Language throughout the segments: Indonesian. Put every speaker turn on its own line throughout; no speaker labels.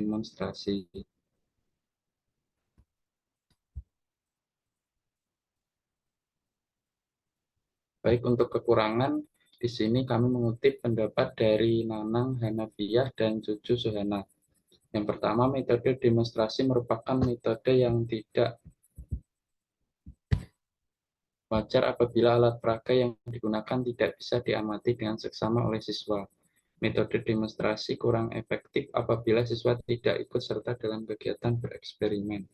demonstrasi. Baik, untuk kekurangan, di sini kami mengutip pendapat dari Nanang Hanafiah dan Cucu Suhana. Yang pertama, metode demonstrasi merupakan metode yang tidak wajar apabila alat peraga yang digunakan tidak bisa diamati dengan seksama oleh siswa. Metode demonstrasi kurang efektif apabila siswa tidak ikut serta dalam kegiatan bereksperimen.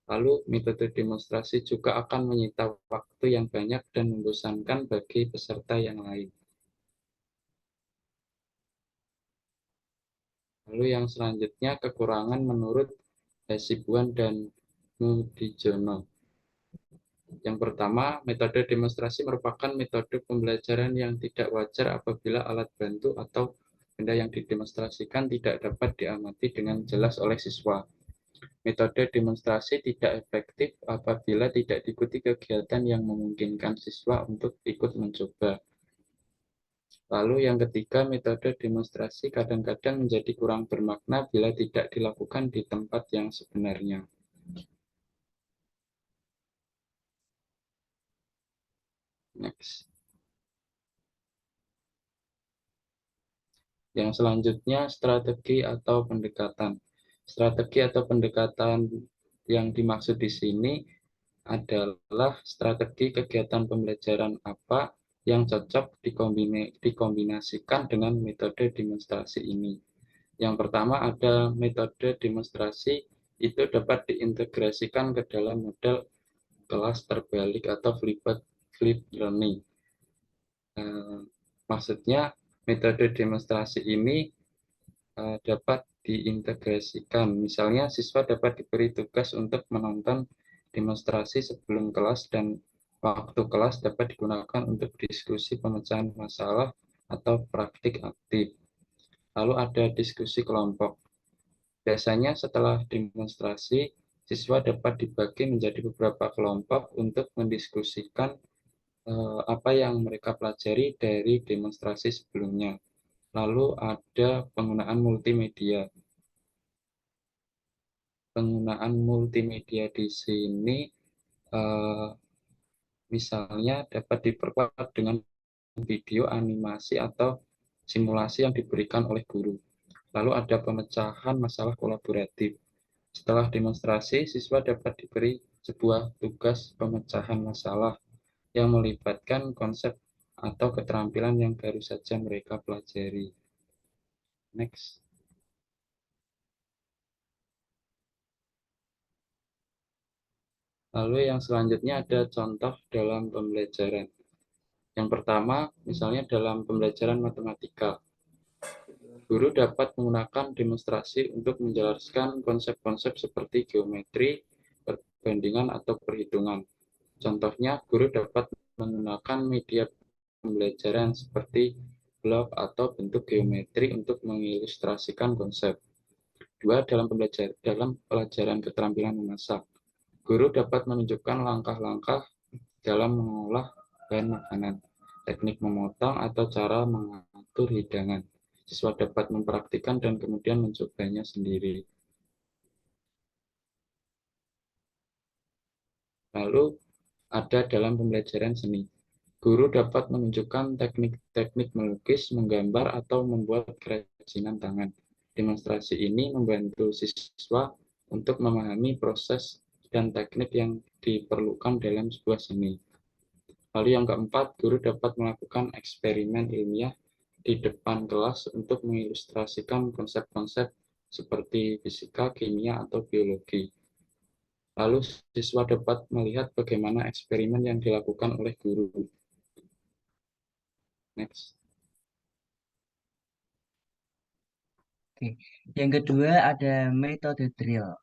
Lalu, metode demonstrasi juga akan menyita waktu yang banyak dan membosankan bagi peserta yang lain. Lalu yang selanjutnya, kekurangan menurut Hasibuan dan Mudijono. Yang pertama, metode demonstrasi merupakan metode pembelajaran yang tidak wajar apabila alat bantu atau benda yang didemonstrasikan tidak dapat diamati dengan jelas oleh siswa. Metode demonstrasi tidak efektif apabila tidak diikuti kegiatan yang memungkinkan siswa untuk ikut mencoba. Lalu yang ketiga, metode demonstrasi kadang-kadang menjadi kurang bermakna bila tidak dilakukan di tempat yang sebenarnya. Next. Yang selanjutnya, strategi atau pendekatan. Strategi atau pendekatan yang dimaksud di sini adalah strategi kegiatan pembelajaran apa yang cocok dikombinasikan dengan metode demonstrasi ini. Yang pertama ada metode demonstrasi, itu dapat diintegrasikan ke dalam model kelas terbalik atau flipped learning. Maksudnya metode demonstrasi ini dapat diintegrasikan. Misalnya siswa dapat diberi tugas untuk menonton demonstrasi sebelum kelas dan waktu kelas dapat digunakan untuk diskusi pemecahan masalah atau praktik aktif. Lalu ada diskusi kelompok. Biasanya setelah demonstrasi, siswa dapat dibagi menjadi beberapa kelompok untuk mendiskusikan apa yang mereka pelajari dari demonstrasi sebelumnya. Lalu ada penggunaan multimedia. Penggunaan multimedia di sini misalnya dapat diperkuat dengan video, animasi, atau simulasi yang diberikan oleh guru. Lalu ada pemecahan masalah kolaboratif. Setelah demonstrasi, siswa dapat diberi sebuah tugas pemecahan masalah yang melibatkan konsep atau keterampilan yang baru saja mereka pelajari. Next. Lalu yang selanjutnya ada contoh dalam pembelajaran. Yang pertama, misalnya dalam pembelajaran matematika. Guru dapat menggunakan demonstrasi untuk menjelaskan konsep-konsep seperti geometri, perbandingan, atau perhitungan. Contohnya, guru dapat menggunakan media pembelajaran seperti blok atau bentuk geometri untuk mengilustrasikan konsep. Dua, dalam pelajaran keterampilan memasak. Guru dapat menunjukkan langkah-langkah dalam mengolah bahan makanan, teknik memotong, atau cara mengatur hidangan. Siswa dapat mempraktikkan dan kemudian mencobanya sendiri. Lalu ada dalam pembelajaran seni. Guru dapat menunjukkan teknik-teknik melukis, menggambar, atau membuat kerajinan tangan. Demonstrasi ini membantu siswa untuk memahami proses dan teknik yang diperlukan dalam sebuah seni. Lalu yang keempat, guru dapat melakukan eksperimen ilmiah di depan kelas untuk mengilustrasikan konsep-konsep seperti fisika, kimia, atau biologi. Lalu siswa dapat melihat bagaimana eksperimen yang dilakukan oleh guru. Next.
Oke. Yang kedua ada metode drill.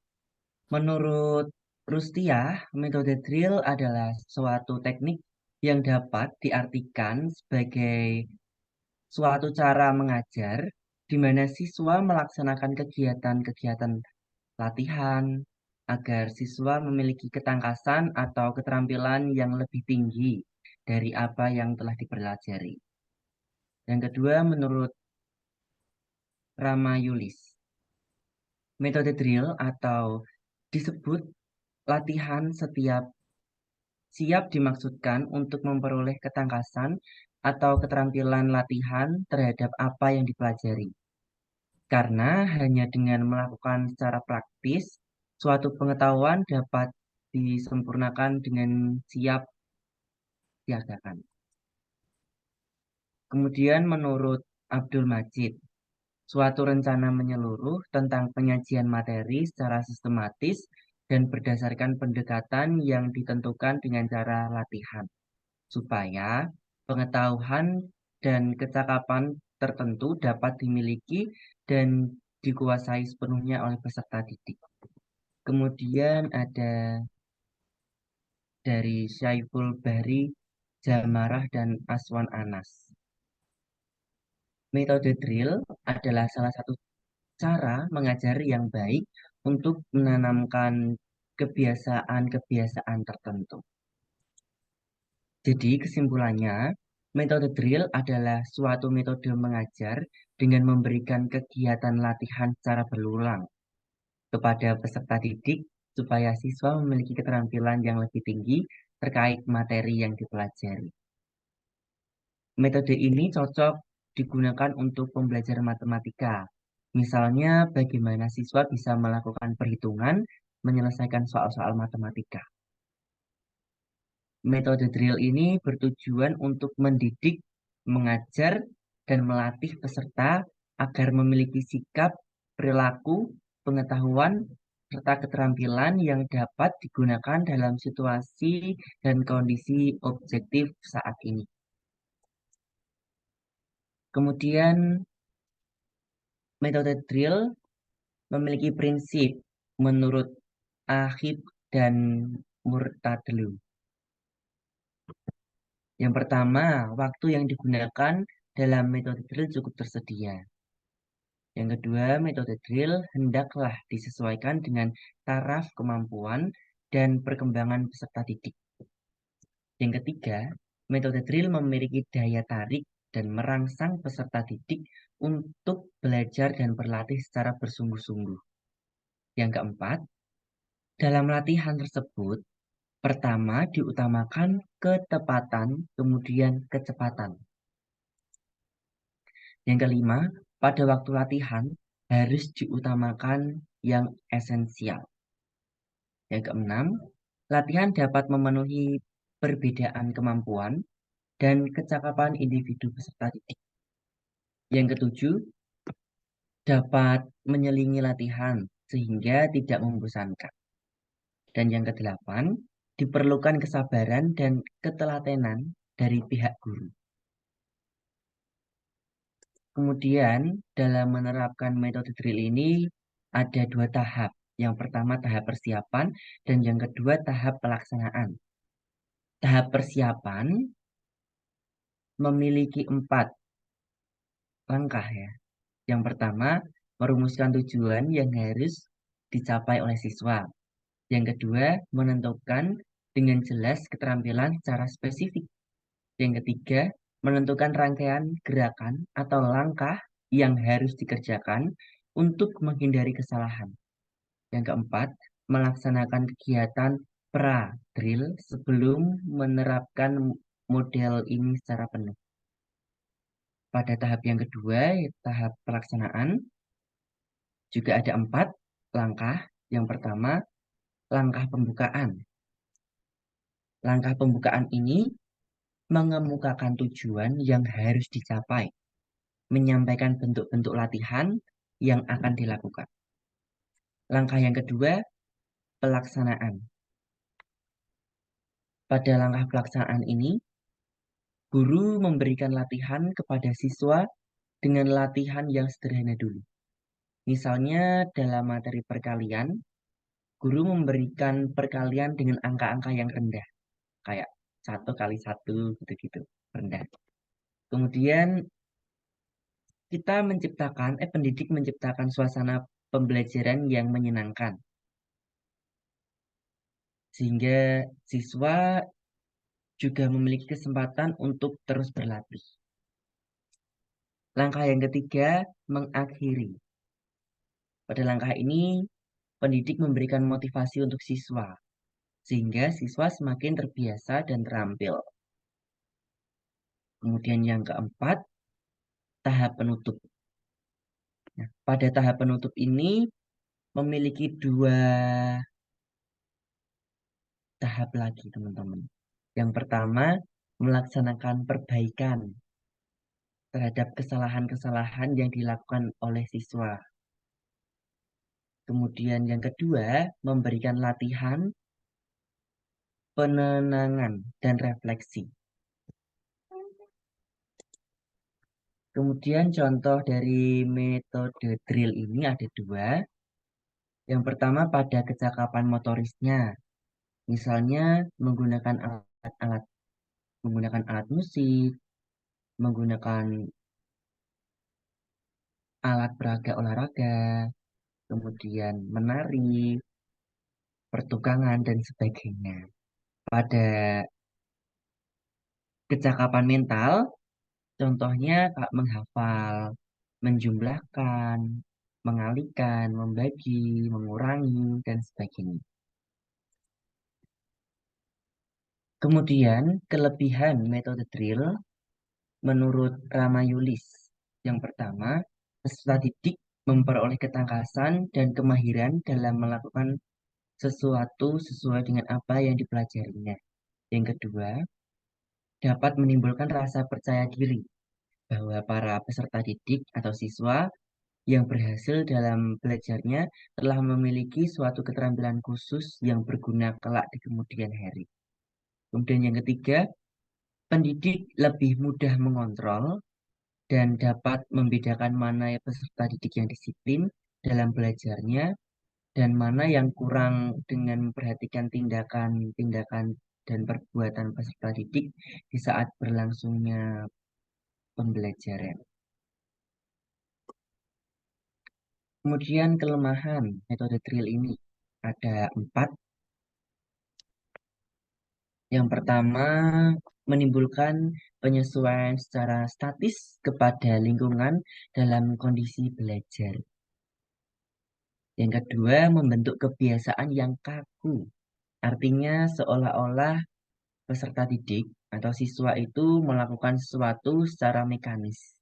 Menurut Rustiah, metode drill adalah suatu teknik yang dapat diartikan sebagai suatu cara mengajar di mana siswa melaksanakan kegiatan-kegiatan latihan agar siswa memiliki ketangkasan atau keterampilan yang lebih tinggi dari apa yang telah dipelajari. Yang kedua, menurut Ramayulis, Metode drill atau disebut latihan setiap siap dimaksudkan untuk memperoleh ketangkasan atau keterampilan latihan terhadap apa yang dipelajari. Karena hanya dengan melakukan secara praktis, suatu pengetahuan dapat disempurnakan dengan siap diadakan. Kemudian menurut Abdul Majid, suatu rencana menyeluruh tentang penyajian materi secara sistematis dan berdasarkan pendekatan yang ditentukan dengan cara latihan, supaya pengetahuan dan kecakapan tertentu dapat dimiliki dan dikuasai sepenuhnya oleh peserta didik. Kemudian ada dari Syaiful Bahri, Jamarah, dan Aswan Anas. Metode drill adalah salah satu cara mengajar yang baik untuk menanamkan kebiasaan-kebiasaan tertentu. Jadi kesimpulannya, metode drill adalah suatu metode mengajar dengan memberikan kegiatan latihan secara berulang kepada peserta didik supaya siswa memiliki keterampilan yang lebih tinggi terkait materi yang dipelajari. Metode ini cocok digunakan untuk pembelajaran matematika. Misalnya, bagaimana siswa bisa melakukan perhitungan, menyelesaikan soal-soal matematika. Metode drill ini bertujuan untuk mendidik, mengajar, dan melatih peserta agar memiliki sikap, perilaku, pengetahuan, serta keterampilan yang dapat digunakan dalam situasi dan kondisi objektif saat ini. Kemudian, metode drill memiliki prinsip menurut Ahib dan Murtadlu. Yang pertama, waktu yang digunakan dalam metode drill cukup tersedia. Yang kedua, metode drill hendaklah disesuaikan dengan taraf kemampuan dan perkembangan peserta didik. Yang ketiga, metode drill memiliki daya tarik dan merangsang peserta didik untuk belajar dan berlatih secara bersungguh-sungguh. Yang keempat, dalam latihan tersebut, pertama diutamakan ketepatan, kemudian kecepatan. Yang kelima, pada waktu latihan harus diutamakan yang esensial. Yang keenam, latihan dapat memenuhi perbedaan kemampuan dan kecakapan individu peserta didik. Yang ketujuh, dapat menyelingi latihan sehingga tidak membosankan. Dan yang kedelapan, diperlukan kesabaran dan ketelatenan dari pihak guru. Kemudian, dalam menerapkan metode drill ini ada dua tahap. Yang pertama tahap persiapan dan yang kedua tahap pelaksanaan. Tahap persiapan memiliki 4 langkah ya. Yang pertama, merumuskan tujuan yang harus dicapai oleh siswa. Yang kedua, menentukan dengan jelas keterampilan secara spesifik. Yang ketiga, menentukan rangkaian gerakan atau langkah yang harus dikerjakan untuk menghindari kesalahan. Yang keempat, melaksanakan kegiatan pra-drill sebelum menerapkan model ini secara penuh. Pada tahap yang kedua, tahap pelaksanaan, juga ada 4 langkah. Yang pertama, langkah pembukaan. Langkah pembukaan ini mengemukakan tujuan yang harus dicapai, menyampaikan bentuk-bentuk latihan yang akan dilakukan. Langkah yang kedua, pelaksanaan. Pada langkah pelaksanaan ini, guru memberikan latihan kepada siswa dengan latihan yang sederhana dulu. Misalnya dalam materi perkalian, guru memberikan perkalian dengan angka-angka yang rendah, kayak 1 kali 1 gitu-gitu, rendah. Kemudian pendidik menciptakan suasana pembelajaran yang menyenangkan. Sehingga siswa juga memiliki kesempatan untuk terus berlatih. Langkah yang ketiga, mengakhiri. Pada langkah ini, pendidik memberikan motivasi untuk siswa, sehingga siswa semakin terbiasa dan terampil. Kemudian yang keempat, tahap penutup. Nah, pada tahap penutup ini memiliki dua tahap lagi, teman-teman. Yang pertama, melaksanakan perbaikan terhadap kesalahan-kesalahan yang dilakukan oleh siswa. Kemudian yang kedua, memberikan latihan, penenangan, dan refleksi. Kemudian contoh dari metode drill ini ada dua. Yang pertama pada kecakapan motorisnya, misalnya menggunakan alat musik, menggunakan alat peraga olahraga, kemudian menari, pertukangan, dan sebagainya. Pada kecakapan mental, contohnya Kak menghafal, menjumlahkan, mengalihkan, membagi, mengurangi, dan sebagainya. Kemudian, kelebihan metode drill menurut Ramayulis. Yang pertama, peserta didik memperoleh ketangkasan dan kemahiran dalam melakukan sesuatu sesuai dengan apa yang dipelajarinya. Yang kedua, dapat menimbulkan rasa percaya diri bahwa para peserta didik atau siswa yang berhasil dalam belajarnya telah memiliki suatu keterampilan khusus yang berguna kelak di kemudian hari. Kemudian yang ketiga, pendidik lebih mudah mengontrol dan dapat membedakan mana peserta didik yang disiplin dalam belajarnya dan mana yang kurang dengan memperhatikan tindakan-tindakan dan perbuatan peserta didik di saat berlangsungnya pembelajaran. Kemudian kelemahan metode drill ini ada 4. Yang pertama, menimbulkan penyesuaian secara statis kepada lingkungan dalam kondisi belajar. Yang kedua, membentuk kebiasaan yang kaku. Artinya seolah-olah peserta didik atau siswa itu melakukan sesuatu secara mekanis.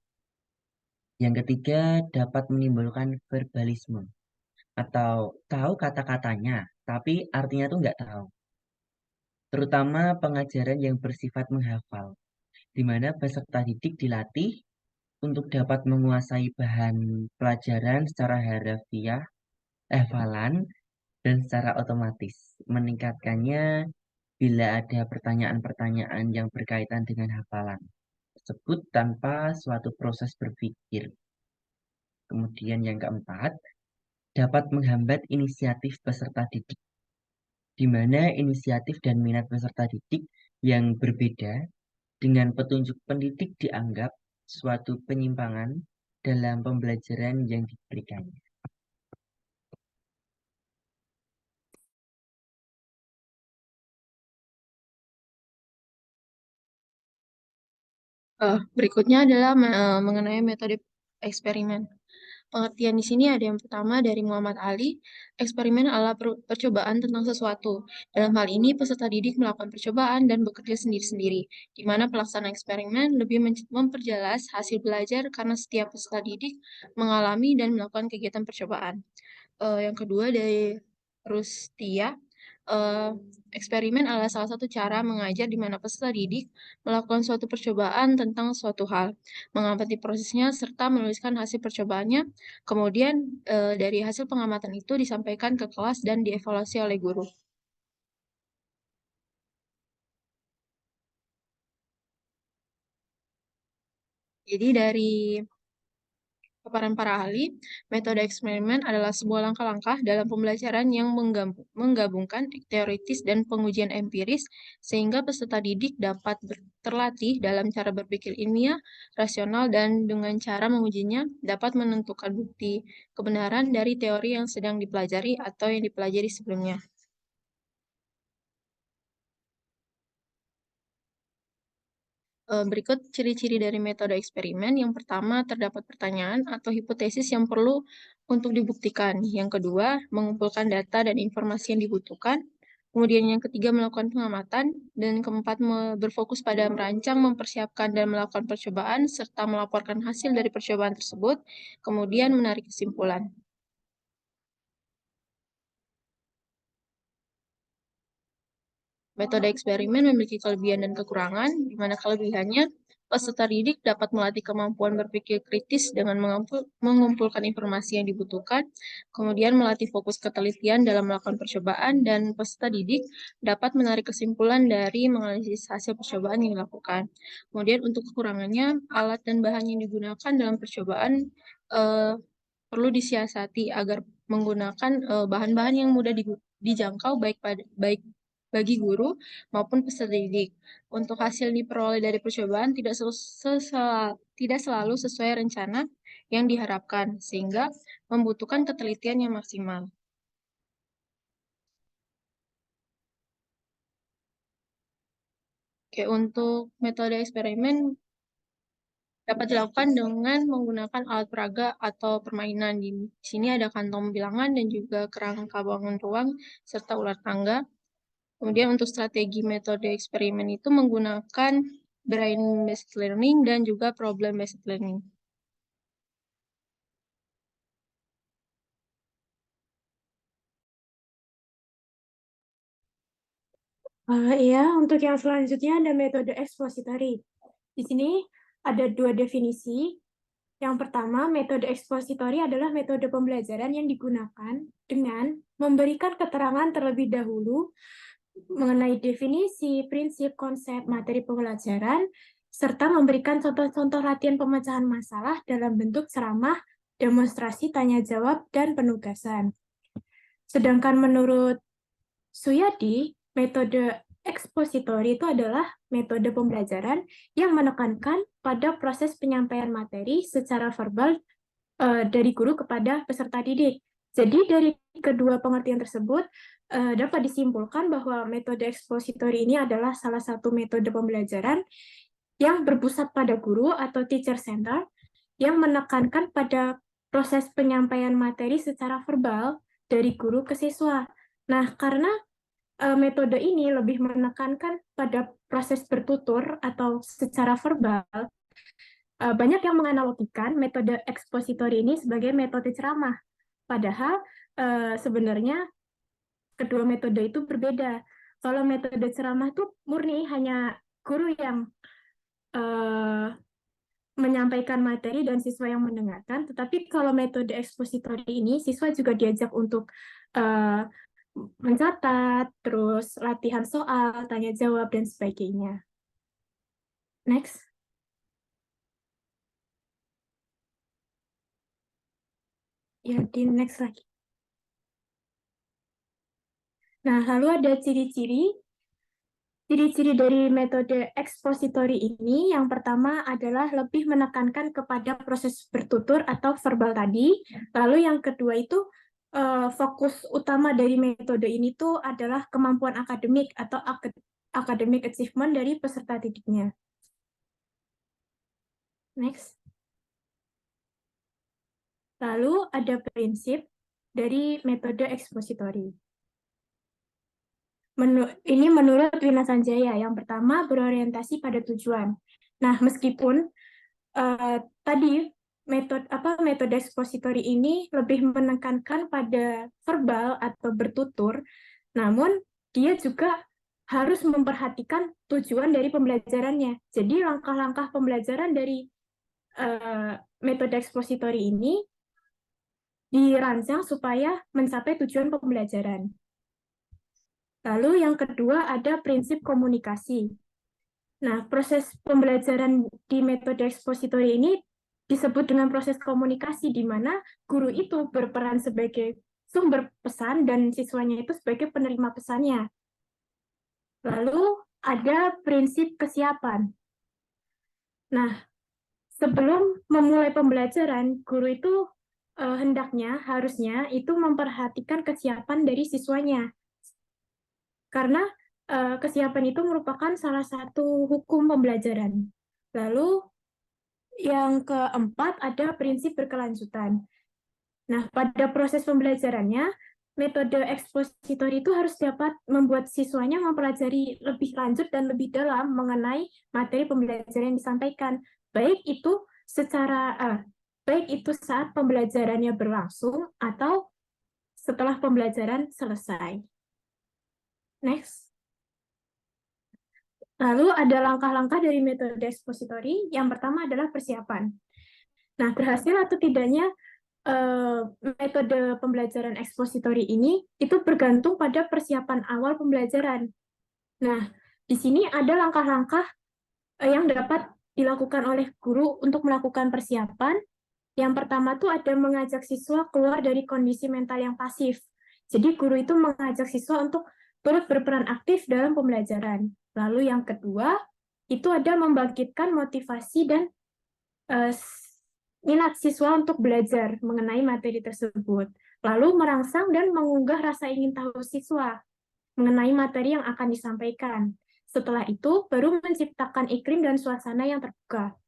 Yang ketiga, dapat menimbulkan verbalisme atau tahu kata-katanya, tapi artinya tuh nggak tahu. Terutama pengajaran yang bersifat menghafal, di mana peserta didik dilatih untuk dapat menguasai bahan pelajaran secara harfiah, hafalan, dan secara otomatis. Meningkatkannya bila ada pertanyaan-pertanyaan yang berkaitan dengan hafalan tersebut tanpa suatu proses berpikir. Kemudian yang keempat, dapat menghambat inisiatif peserta didik, di mana inisiatif dan minat peserta didik yang berbeda dengan petunjuk pendidik dianggap suatu penyimpangan dalam pembelajaran yang diberikan.
Berikutnya adalah mengenai metode eksperimen. Pengertian di sini ada yang pertama dari Muhammad Ali, eksperimen adalah percobaan tentang sesuatu. Dalam hal ini, peserta didik melakukan percobaan dan bekerja sendiri-sendiri, di mana pelaksanaan eksperimen lebih memperjelas hasil belajar karena setiap peserta didik mengalami dan melakukan kegiatan percobaan. Yang kedua dari Rustia, eh, eksperimen adalah salah satu cara mengajar di mana peserta didik melakukan suatu percobaan tentang suatu hal, mengamati prosesnya, serta menuliskan hasil percobaannya. Kemudian dari hasil pengamatan itu disampaikan ke kelas dan dievaluasi oleh guru. Jadi dari paparan para ahli, metode eksperimen adalah sebuah langkah-langkah dalam pembelajaran yang menggabungkan teoritis dan pengujian empiris, sehingga peserta didik dapat terlatih dalam cara berpikir ilmiah, rasional, dan dengan cara mengujinya dapat menentukan bukti kebenaran dari teori yang sedang dipelajari atau yang dipelajari sebelumnya. Berikut ciri-ciri dari metode eksperimen. Yang pertama, terdapat pertanyaan atau hipotesis yang perlu untuk dibuktikan. Yang kedua, mengumpulkan data dan informasi yang dibutuhkan. Kemudian yang ketiga, melakukan pengamatan. Dan keempat, berfokus pada merancang, mempersiapkan, dan melakukan percobaan, serta melaporkan hasil dari percobaan tersebut. Kemudian menarik kesimpulan. Metode eksperimen memiliki kelebihan dan kekurangan, di mana kelebihannya peserta didik dapat melatih kemampuan berpikir kritis dengan mengumpulkan informasi yang dibutuhkan, kemudian melatih fokus ketelitian dalam melakukan percobaan, dan peserta didik dapat menarik kesimpulan dari menganalisis hasil percobaan yang dilakukan. Kemudian untuk kekurangannya, alat dan bahan yang digunakan dalam percobaan perlu disiasati agar menggunakan bahan-bahan yang mudah dijangkau baik bagi guru maupun peserta didik. Untuk hasil diperoleh dari percobaan tidak selalu sesuai rencana yang diharapkan, sehingga membutuhkan ketelitian yang maksimal. Oke, untuk metode eksperimen dapat dilakukan dengan menggunakan alat peraga atau permainan. Di sini ada kantong bilangan dan juga kerangka bangun ruang serta ular tangga. Kemudian untuk strategi metode eksperimen itu menggunakan brain-based learning dan juga problem-based learning.
Iya, untuk yang selanjutnya ada metode ekspositori. Di sini ada dua definisi. Yang pertama, metode ekspositori adalah metode pembelajaran yang digunakan dengan memberikan keterangan terlebih dahulu mengenai definisi, prinsip, konsep, materi pembelajaran, serta memberikan contoh-contoh latihan pemecahan masalah dalam bentuk ceramah, demonstrasi, tanya jawab, dan penugasan. Sedangkan menurut Suyadi, metode ekspositori itu adalah metode pembelajaran yang menekankan pada proses penyampaian materi secara verbal dari guru kepada peserta didik. Jadi dari kedua pengertian tersebut dapat disimpulkan bahwa metode ekspositori ini adalah salah satu metode pembelajaran yang berpusat pada guru atau teacher center yang menekankan pada proses penyampaian materi secara verbal dari guru ke siswa. Nah, karena metode ini lebih menekankan pada proses bertutur atau secara verbal, banyak yang menganalogikan metode ekspositori ini sebagai metode ceramah. Padahal sebenarnya kedua metode itu berbeda. Kalau metode ceramah itu murni hanya guru yang menyampaikan materi dan siswa yang mendengarkan, tetapi kalau metode ekspositori ini siswa juga diajak untuk mencatat, terus latihan soal, tanya jawab, dan sebagainya. Next. Ya, di next lagi. Nah, lalu ada ciri-ciri. Ciri-ciri dari metode ekspositori ini, yang pertama adalah lebih menekankan kepada proses bertutur atau verbal tadi. Lalu yang kedua itu, fokus utama dari metode ini tuh adalah kemampuan akademik atau academic achievement dari peserta didiknya. Next. Lalu ada prinsip dari metode ekspositori. Ini menurut Wina Sanjaya. Yang pertama, berorientasi pada tujuan. Nah, meskipun tadi metode ekspositori ini lebih menekankan pada verbal atau bertutur, namun dia juga harus memperhatikan tujuan dari pembelajarannya. Jadi langkah-langkah pembelajaran dari metode ekspositori ini dirancang supaya mencapai tujuan pembelajaran. Lalu yang kedua ada prinsip komunikasi. Nah, proses pembelajaran di metode ekspositori ini disebut dengan proses komunikasi, di mana guru itu berperan sebagai sumber pesan dan siswanya itu sebagai penerima pesannya. Lalu ada prinsip kesiapan. Nah, sebelum memulai pembelajaran, guru itu harusnya itu memperhatikan kesiapan dari siswanya. Karena kesiapan itu merupakan salah satu hukum pembelajaran. Lalu yang keempat ada prinsip berkelanjutan. Nah, pada proses pembelajarannya, metode ekspositori itu harus dapat membuat siswanya mempelajari lebih lanjut dan lebih dalam mengenai materi pembelajaran yang disampaikan, baik itu saat pembelajarannya berlangsung atau setelah pembelajaran selesai. Next. Lalu ada langkah-langkah dari metode ekspositori. Yang pertama adalah persiapan. Nah, berhasil atau tidaknya metode pembelajaran ekspositori ini itu bergantung pada persiapan awal pembelajaran. Nah, di sini ada langkah-langkah yang dapat dilakukan oleh guru untuk melakukan persiapan. Yang pertama tuh ada mengajak siswa keluar dari kondisi mental yang pasif. Jadi guru itu mengajak siswa untuk turut berperan aktif dalam pembelajaran. Lalu yang kedua, itu ada membangkitkan motivasi dan minat siswa untuk belajar mengenai materi tersebut. Lalu merangsang dan mengunggah rasa ingin tahu siswa mengenai materi yang akan disampaikan. Setelah itu, baru menciptakan iklim dan suasana yang terbuka.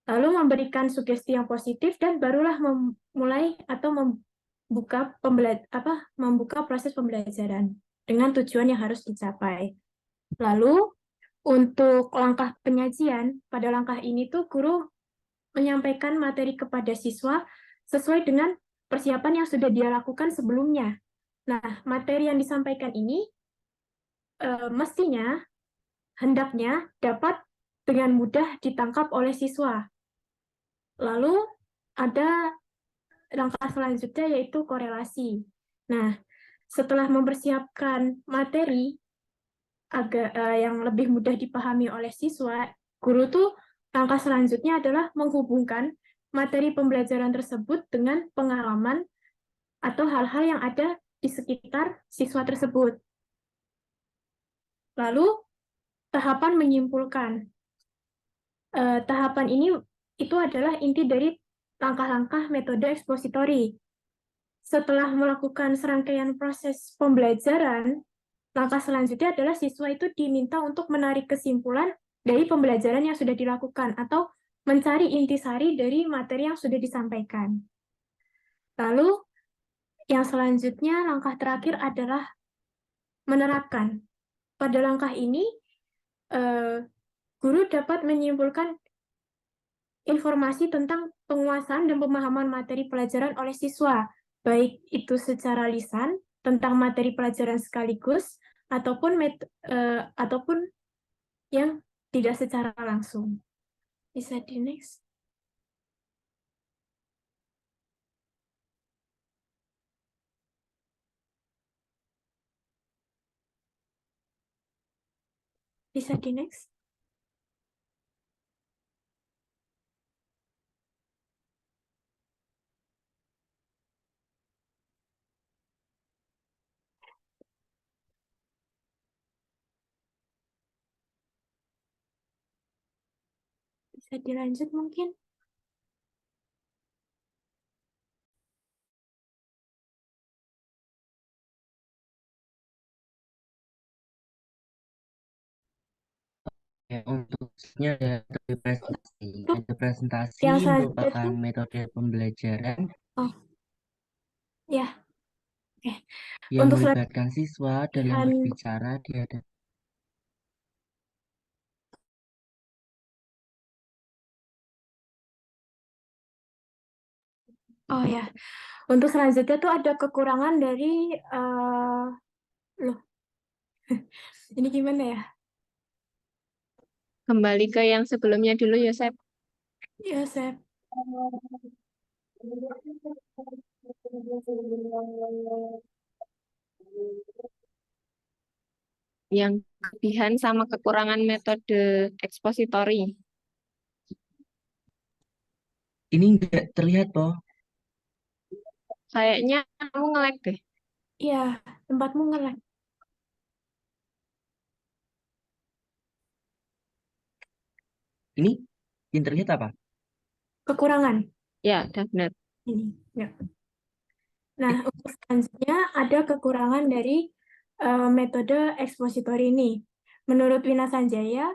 Lalu memberikan sugesti yang positif dan barulah memulai atau membuka proses pembelajaran dengan tujuan yang harus dicapai. Lalu untuk langkah penyajian, pada langkah ini tuh guru menyampaikan materi kepada siswa sesuai dengan persiapan yang sudah dia lakukan sebelumnya. Nah, materi yang disampaikan ini mestinya, hendaknya dapat dengan mudah ditangkap oleh siswa. Lalu ada langkah selanjutnya yaitu korelasi. Nah, setelah mempersiapkan materi yang lebih mudah dipahami oleh siswa, guru tuh langkah selanjutnya adalah menghubungkan materi pembelajaran tersebut dengan pengalaman atau hal-hal yang ada di sekitar siswa tersebut. Lalu, tahapan menyimpulkan. Tahapan ini itu adalah inti dari langkah-langkah metode ekspositori. Setelah melakukan serangkaian proses pembelajaran, langkah selanjutnya adalah siswa itu diminta untuk menarik kesimpulan dari pembelajaran yang sudah dilakukan atau mencari intisari dari materi yang sudah disampaikan. Lalu, yang selanjutnya, langkah terakhir adalah menerapkan. Pada langkah ini, guru dapat menyimpulkan informasi tentang penguasaan dan pemahaman materi pelajaran oleh siswa, baik itu secara lisan tentang materi pelajaran sekaligus, ataupun yang tidak secara langsung. Bisa di next. Bisa di next. Bisa dilanjut mungkin.
Ya, untuk selanjutnya ada presentasi. Ada presentasi
Yang selanjutnya
merupakan
tuh,
metode pembelajaran
ya.
yang
Untuk
melibatkan siswa dalam
selanjutnya,
berbicara di hadapan.
oh ya, untuk selanjutnya tuh ada kekurangan dari loh, ini gimana ya?
Kembali ke yang sebelumnya dulu, Yosep.
Ya, Sep.
Yang kelebihan sama kekurangan metode ekspositori.
Ini nggak terlihat, toh.
Kayaknya kamu nge-lag deh.
Iya, tempatmu nge-lag.
Ini yang terlihat apa?
Kekurangan.
Ya, udah benar.
Ini. Ya. Nah, untuk selanjutnya ada kekurangan dari metode ekspositori ini. Menurut Wina Sanjaya,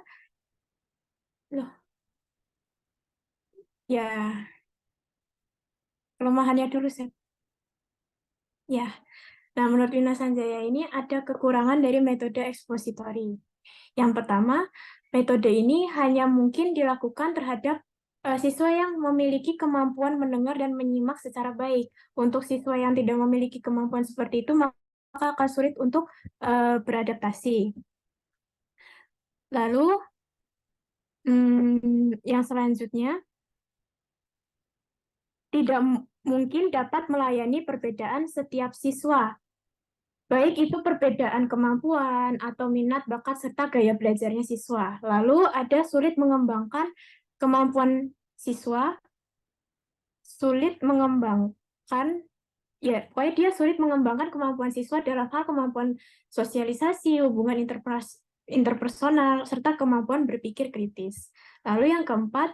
Loh, ya, kelemahannya dulu, Seth. Ya, nah menurut Lina Sanjaya ini ada kekurangan dari metode ekspositori. Yang pertama, metode ini hanya mungkin dilakukan terhadap siswa yang memiliki kemampuan mendengar dan menyimak secara baik. Untuk siswa yang tidak memiliki kemampuan seperti itu, maka akan sulit untuk beradaptasi. Lalu, yang selanjutnya, tidak mungkin dapat melayani perbedaan setiap siswa, baik itu perbedaan kemampuan atau minat, bakat, serta gaya belajarnya siswa. Lalu ada sulit mengembangkan kemampuan siswa, sulit mengembangkan, ya, pokoknya dia sulit mengembangkan kemampuan siswa dalam hal kemampuan sosialisasi, hubungan interpersonal, serta kemampuan berpikir kritis. Lalu yang keempat,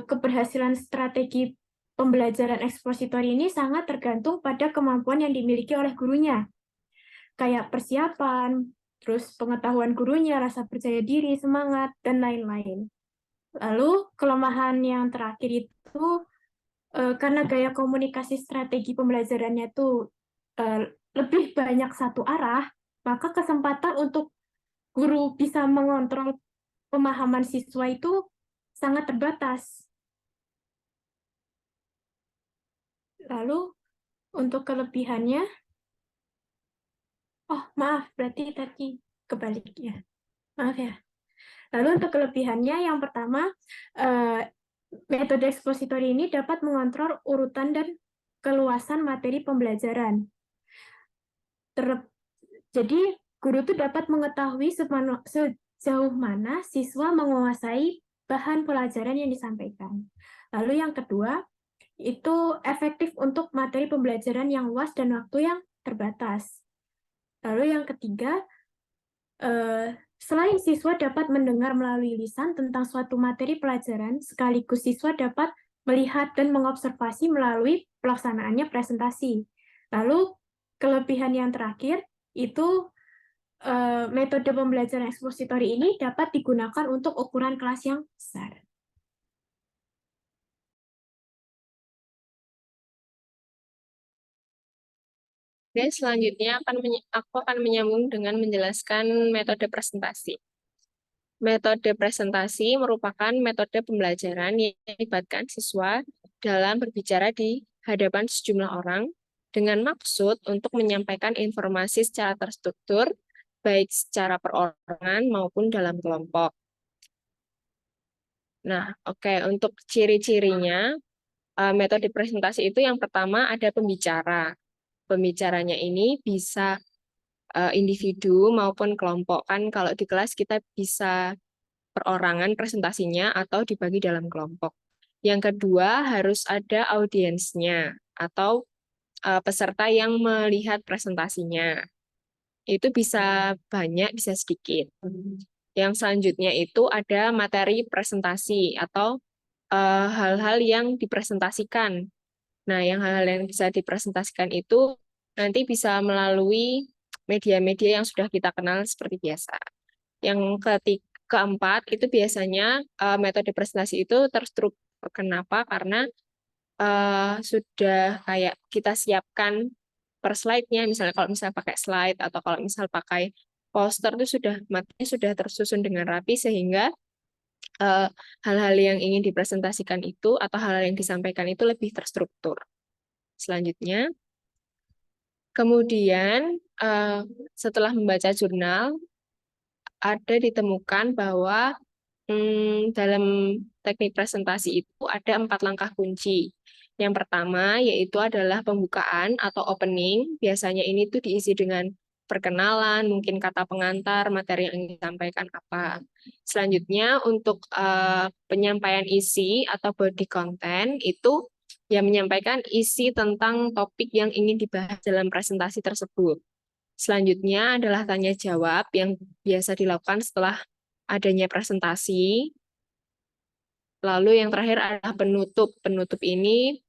keberhasilan strategi pembelajaran ekspositori ini sangat tergantung pada kemampuan yang dimiliki oleh gurunya, kayak persiapan, terus pengetahuan gurunya, rasa percaya diri, semangat, dan lain-lain. Lalu kelemahan yang terakhir itu karena gaya komunikasi strategi pembelajarannya itu lebih banyak satu arah, maka kesempatan untuk guru bisa mengontrol pemahaman siswa itu sangat terbatas. Lalu untuk kelebihannya, oh maaf, berarti tadi kebalik ya. Maaf ya. Lalu untuk kelebihannya, yang pertama, metode ekspositori ini dapat mengontrol urutan dan keluasan materi pembelajaran. Jadi, guru itu dapat mengetahui sejauh mana siswa menguasai bahan pelajaran yang disampaikan. Lalu yang kedua, itu efektif untuk materi pembelajaran yang luas dan waktu yang terbatas. Lalu yang ketiga, selain siswa dapat mendengar melalui lisan tentang suatu materi pelajaran, sekaligus siswa dapat melihat dan mengobservasi melalui pelaksanaannya presentasi. Lalu kelebihan yang terakhir itu metode pembelajaran ekspositori ini dapat digunakan untuk ukuran kelas yang besar.
Oke, selanjutnya aku akan menyambung dengan menjelaskan metode presentasi. Metode presentasi merupakan metode pembelajaran yang melibatkan siswa dalam berbicara di hadapan sejumlah orang dengan maksud untuk menyampaikan informasi secara terstruktur, baik secara perorangan maupun dalam kelompok. Nah, oke, untuk ciri-cirinya, metode presentasi itu yang pertama ada pembicara. Pembicaranya ini bisa individu maupun kelompok. Kan kalau di kelas kita bisa perorangan presentasinya atau dibagi dalam kelompok. Yang kedua harus ada audiensnya atau peserta yang melihat presentasinya. Itu bisa banyak, bisa sedikit. Yang selanjutnya itu ada materi presentasi atau hal-hal yang dipresentasikan. Nah, yang hal-hal yang bisa dipresentasikan itu nanti bisa melalui media-media yang sudah kita kenal seperti biasa. Yang keempat, itu biasanya metode presentasi itu terstruktur. Kenapa? Karena sudah kayak kita siapkan per slide-nya, misalnya kalau misalnya pakai slide atau kalau misal pakai poster itu sudah materinya sudah tersusun dengan rapi sehingga hal-hal yang ingin dipresentasikan itu atau hal-hal yang disampaikan itu lebih terstruktur. Selanjutnya, kemudian setelah membaca jurnal, ada ditemukan bahwa dalam teknik presentasi itu ada 4 langkah kunci. Yang pertama yaitu adalah pembukaan atau opening. Biasanya ini tuh diisi dengan perkenalan, mungkin kata pengantar, materi yang ingin disampaikan apa. Selanjutnya untuk penyampaian isi atau body content itu yang menyampaikan isi tentang topik yang ingin dibahas dalam presentasi tersebut. Selanjutnya adalah tanya jawab yang biasa dilakukan setelah adanya presentasi. Lalu yang terakhir adalah penutup. Penutup ini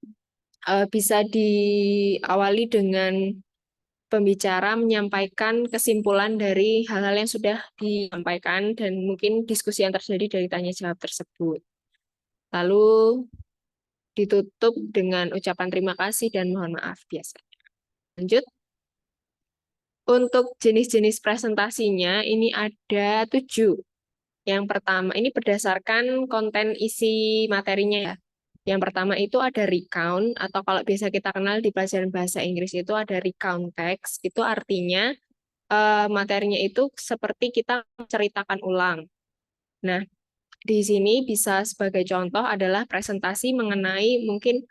bisa diawali dengan pembicara menyampaikan kesimpulan dari hal-hal yang sudah disampaikan dan mungkin diskusi yang terjadi dari tanya jawab tersebut. Lalu ditutup dengan ucapan terima kasih dan mohon maaf biasanya. Lanjut. Untuk jenis-jenis presentasinya ini ada 7. Yang pertama, ini berdasarkan konten isi materinya ya. Yang pertama itu ada recount, atau kalau biasa kita kenal di pelajaran bahasa Inggris itu ada recount text. Itu artinya materinya itu seperti kita menceritakan ulang. Nah, di sini bisa sebagai contoh adalah presentasi mengenai mungkin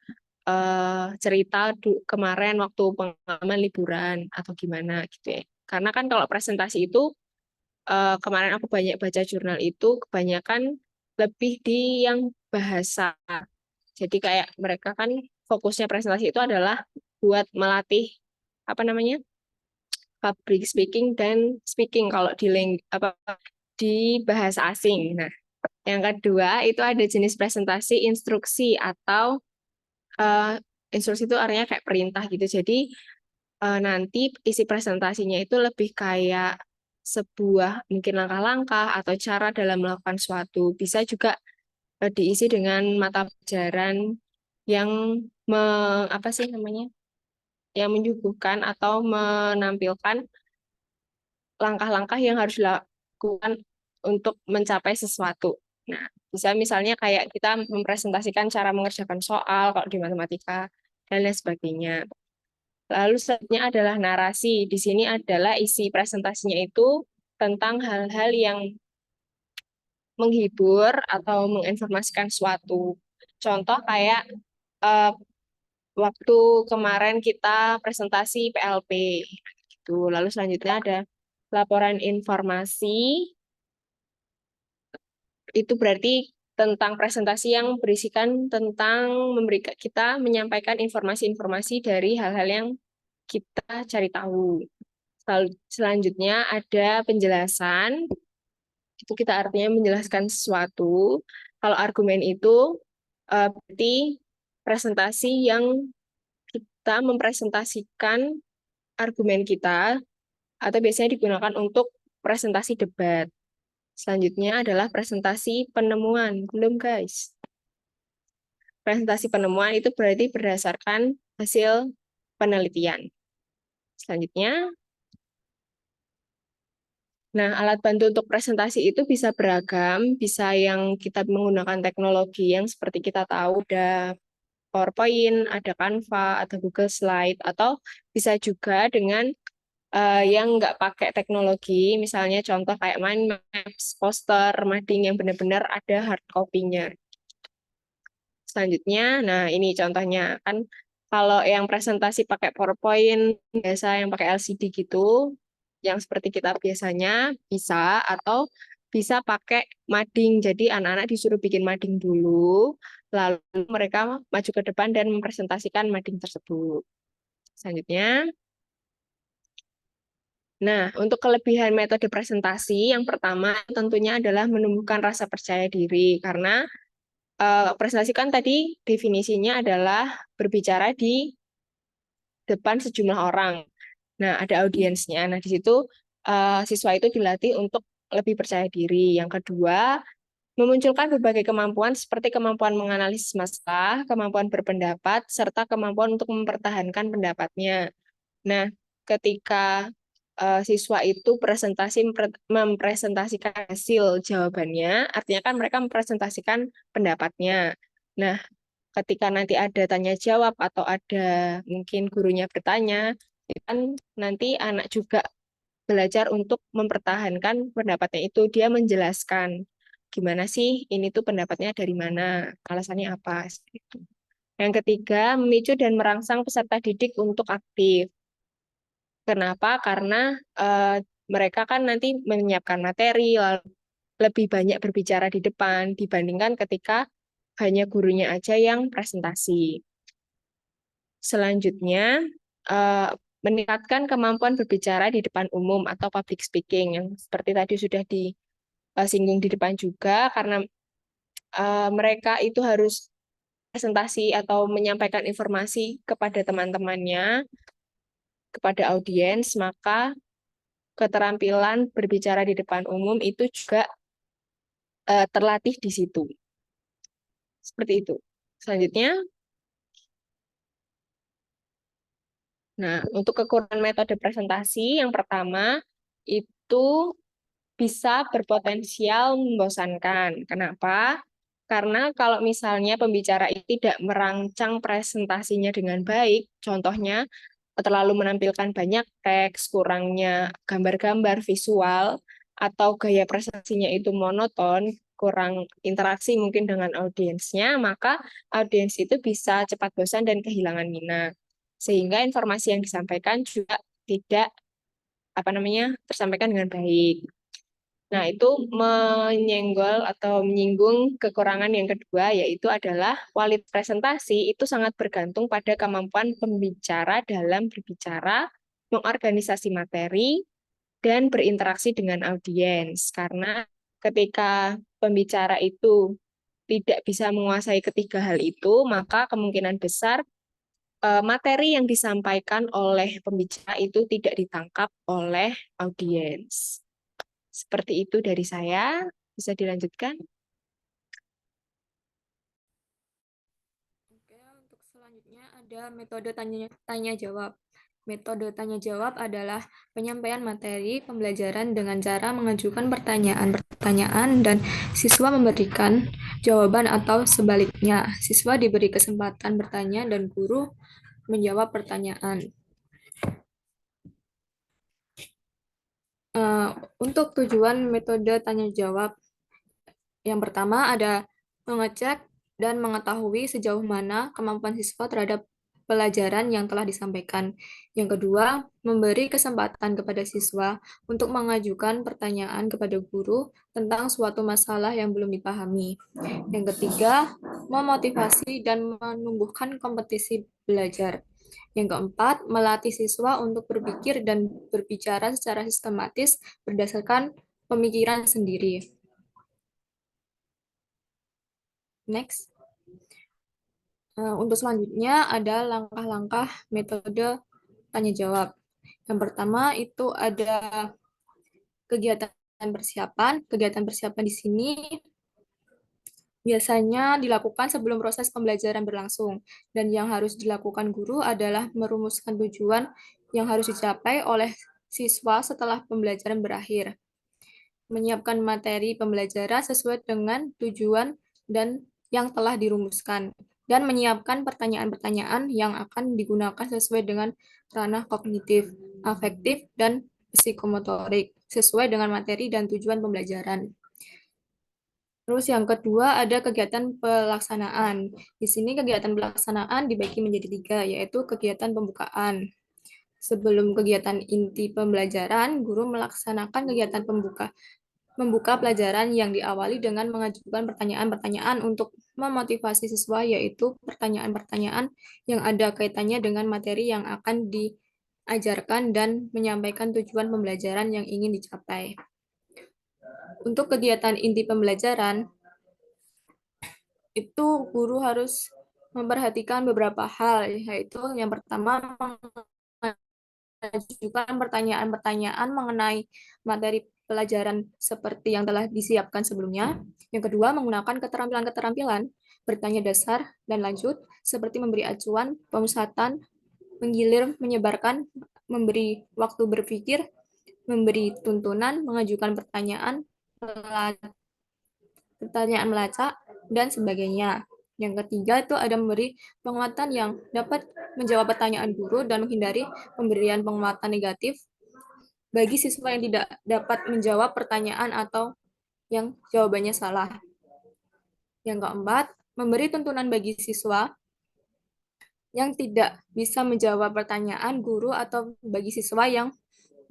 cerita kemarin waktu pengalaman liburan atau gimana gitu ya. Karena kan kalau presentasi itu kemarin aku banyak baca jurnal itu kebanyakan lebih di yang bahasa. Jadi kayak mereka kan fokusnya presentasi itu adalah buat melatih apa namanya? Public speaking dan speaking kalau di bahasa asing. Nah, yang kedua itu ada jenis presentasi instruksi atau instruksi itu artinya kayak perintah gitu. Jadi nanti isi presentasinya itu lebih kayak sebuah mungkin langkah-langkah atau cara dalam melakukan suatu. Bisa juga diisi dengan mata pelajaran yang apa sih namanya? Yang menyuguhkan atau menampilkan langkah-langkah yang harus dilakukan untuk mencapai sesuatu. Nah, bisa misalnya kayak kita mempresentasikan cara mengerjakan soal kalau di matematika dan lain sebagainya. Lalu selanjutnya adalah narasi. Di sini adalah isi presentasinya itu tentang hal-hal yang menghibur atau menginformasikan suatu. Contoh kayak eh, waktu kemarin kita presentasi PLP gitu. Lalu selanjutnya ada laporan informasi. Itu berarti tentang presentasi yang berisikan tentang memberikan kita menyampaikan informasi-informasi dari hal-hal yang kita cari tahu. Selanjutnya ada penjelasan, itu kita artinya menjelaskan sesuatu. Kalau argumen itu berarti presentasi yang kita mempresentasikan argumen kita, atau biasanya digunakan untuk presentasi debat. Selanjutnya adalah presentasi penemuan. Belum, guys. Presentasi penemuan itu berarti berdasarkan hasil penelitian. Selanjutnya, nah, alat bantu untuk presentasi itu bisa beragam, bisa yang kita menggunakan teknologi yang seperti kita tahu ada PowerPoint, ada Canva, atau Google Slide, atau bisa juga dengan yang nggak pakai teknologi, misalnya contoh kayak mind maps, poster, mading yang benar-benar ada hard copy-nya. Selanjutnya, nah ini contohnya kan kalau yang presentasi pakai PowerPoint biasa yang pakai LCD gitu, yang seperti kita biasanya bisa, atau bisa pakai mading. Jadi anak-anak disuruh bikin mading dulu, lalu mereka maju ke depan dan mempresentasikan mading tersebut. Selanjutnya, nah untuk kelebihan metode presentasi, yang pertama tentunya adalah menumbuhkan rasa percaya diri, karena presentasi kan tadi definisinya adalah berbicara di depan sejumlah orang. Nah, ada audiensnya. Nah, di situ siswa itu dilatih untuk lebih percaya diri. Yang kedua, memunculkan berbagai kemampuan seperti kemampuan menganalisis masalah, kemampuan berpendapat, serta kemampuan untuk mempertahankan pendapatnya. Nah, ketika siswa itu mempresentasikan hasil jawabannya, artinya kan mereka mempresentasikan pendapatnya. Nah, ketika nanti ada tanya jawab atau ada mungkin gurunya bertanya, kan nanti anak juga belajar untuk mempertahankan pendapatnya itu. Dia menjelaskan gimana sih ini tuh pendapatnya dari mana, alasannya apa. Gitu. Yang ketiga, memicu dan merangsang peserta didik untuk aktif. Kenapa? Karena mereka kan nanti menyiapkan materi, lalu lebih banyak berbicara di depan dibandingkan ketika hanya gurunya aja yang presentasi. Selanjutnya, meningkatkan kemampuan berbicara di depan umum atau public speaking, yang seperti tadi sudah disinggung di depan juga, karena mereka itu harus presentasi atau menyampaikan informasi kepada teman-temannya, kepada audiens, maka keterampilan berbicara di depan umum itu juga terlatih di situ. Seperti itu. Selanjutnya, nah, untuk kekurangan metode presentasi, yang pertama itu bisa berpotensial membosankan. Kenapa? Karena kalau misalnya pembicara itu tidak merancang presentasinya dengan baik, contohnya terlalu menampilkan banyak teks, kurangnya gambar-gambar visual, atau gaya presentasinya itu monoton, kurang interaksi mungkin dengan audiensnya, maka audiens itu bisa cepat bosan dan kehilangan minat. Sehingga informasi yang disampaikan juga tidak tersampaikan dengan baik. Nah, itu menyenggol atau menyinggung kekurangan yang kedua, yaitu adalah kualitas presentasi itu sangat bergantung pada kemampuan pembicara dalam berbicara, mengorganisasi materi, dan berinteraksi dengan audiens. Karena ketika pembicara itu tidak bisa menguasai ketiga hal itu, maka kemungkinan besar materi yang disampaikan oleh pembicara itu tidak ditangkap oleh audiens. Seperti itu dari saya. Bisa dilanjutkan?
Oke, untuk selanjutnya ada metode tanya jawab. Metode tanya jawab adalah penyampaian materi pembelajaran dengan cara mengajukan pertanyaan-pertanyaan dan siswa memberikan jawaban atau sebaliknya. Siswa diberi kesempatan bertanya dan guru menjawab pertanyaan. Untuk tujuan metode tanya jawab, yang pertama ada mengecek dan mengetahui sejauh mana kemampuan siswa terhadap pelajaran yang telah disampaikan. Yang kedua, memberi kesempatan kepada siswa untuk mengajukan pertanyaan kepada guru tentang suatu masalah yang belum dipahami. Yang ketiga, memotivasi dan menumbuhkan kompetisi belajar. Yang keempat, melatih siswa untuk berpikir dan berbicara secara sistematis berdasarkan pemikiran sendiri. Next. Untuk selanjutnya ada langkah-langkah metode tanya jawab. Yang pertama itu ada kegiatan persiapan. Kegiatan persiapan di sini biasanya dilakukan sebelum proses pembelajaran berlangsung. Dan yang harus dilakukan guru adalah merumuskan tujuan yang harus dicapai oleh siswa setelah pembelajaran berakhir. Menyiapkan materi pembelajaran sesuai dengan tujuan dan yang telah dirumuskan. Dan menyiapkan pertanyaan-pertanyaan yang akan digunakan sesuai dengan ranah kognitif, afektif, dan psikomotorik, sesuai dengan materi dan tujuan pembelajaran. Terus yang kedua ada kegiatan pelaksanaan. Di sini kegiatan pelaksanaan dibagi menjadi 3, yaitu kegiatan pembukaan. Sebelum kegiatan inti pembelajaran, guru melaksanakan kegiatan membuka pelajaran yang diawali dengan mengajukan pertanyaan-pertanyaan untuk memotivasi siswa, yaitu pertanyaan-pertanyaan yang ada kaitannya dengan materi yang akan diajarkan dan menyampaikan tujuan pembelajaran yang ingin dicapai. Untuk kegiatan inti pembelajaran, itu guru harus memperhatikan beberapa hal, yaitu yang pertama mengajukan pertanyaan-pertanyaan mengenai materi pelajaran seperti yang telah disiapkan sebelumnya. Yang kedua, menggunakan keterampilan-keterampilan bertanya dasar dan lanjut, seperti memberi acuan, pemusatan, menggilir, menyebarkan, memberi waktu berpikir, memberi tuntunan, mengajukan pertanyaan melacak, dan sebagainya. Yang ketiga itu ada memberi penguatan yang dapat menjawab pertanyaan guru dan menghindari pemberian penguatan negatif bagi siswa yang tidak dapat menjawab pertanyaan atau yang jawabannya salah. Yang keempat, memberi tuntunan bagi siswa yang tidak bisa menjawab pertanyaan guru atau bagi siswa yang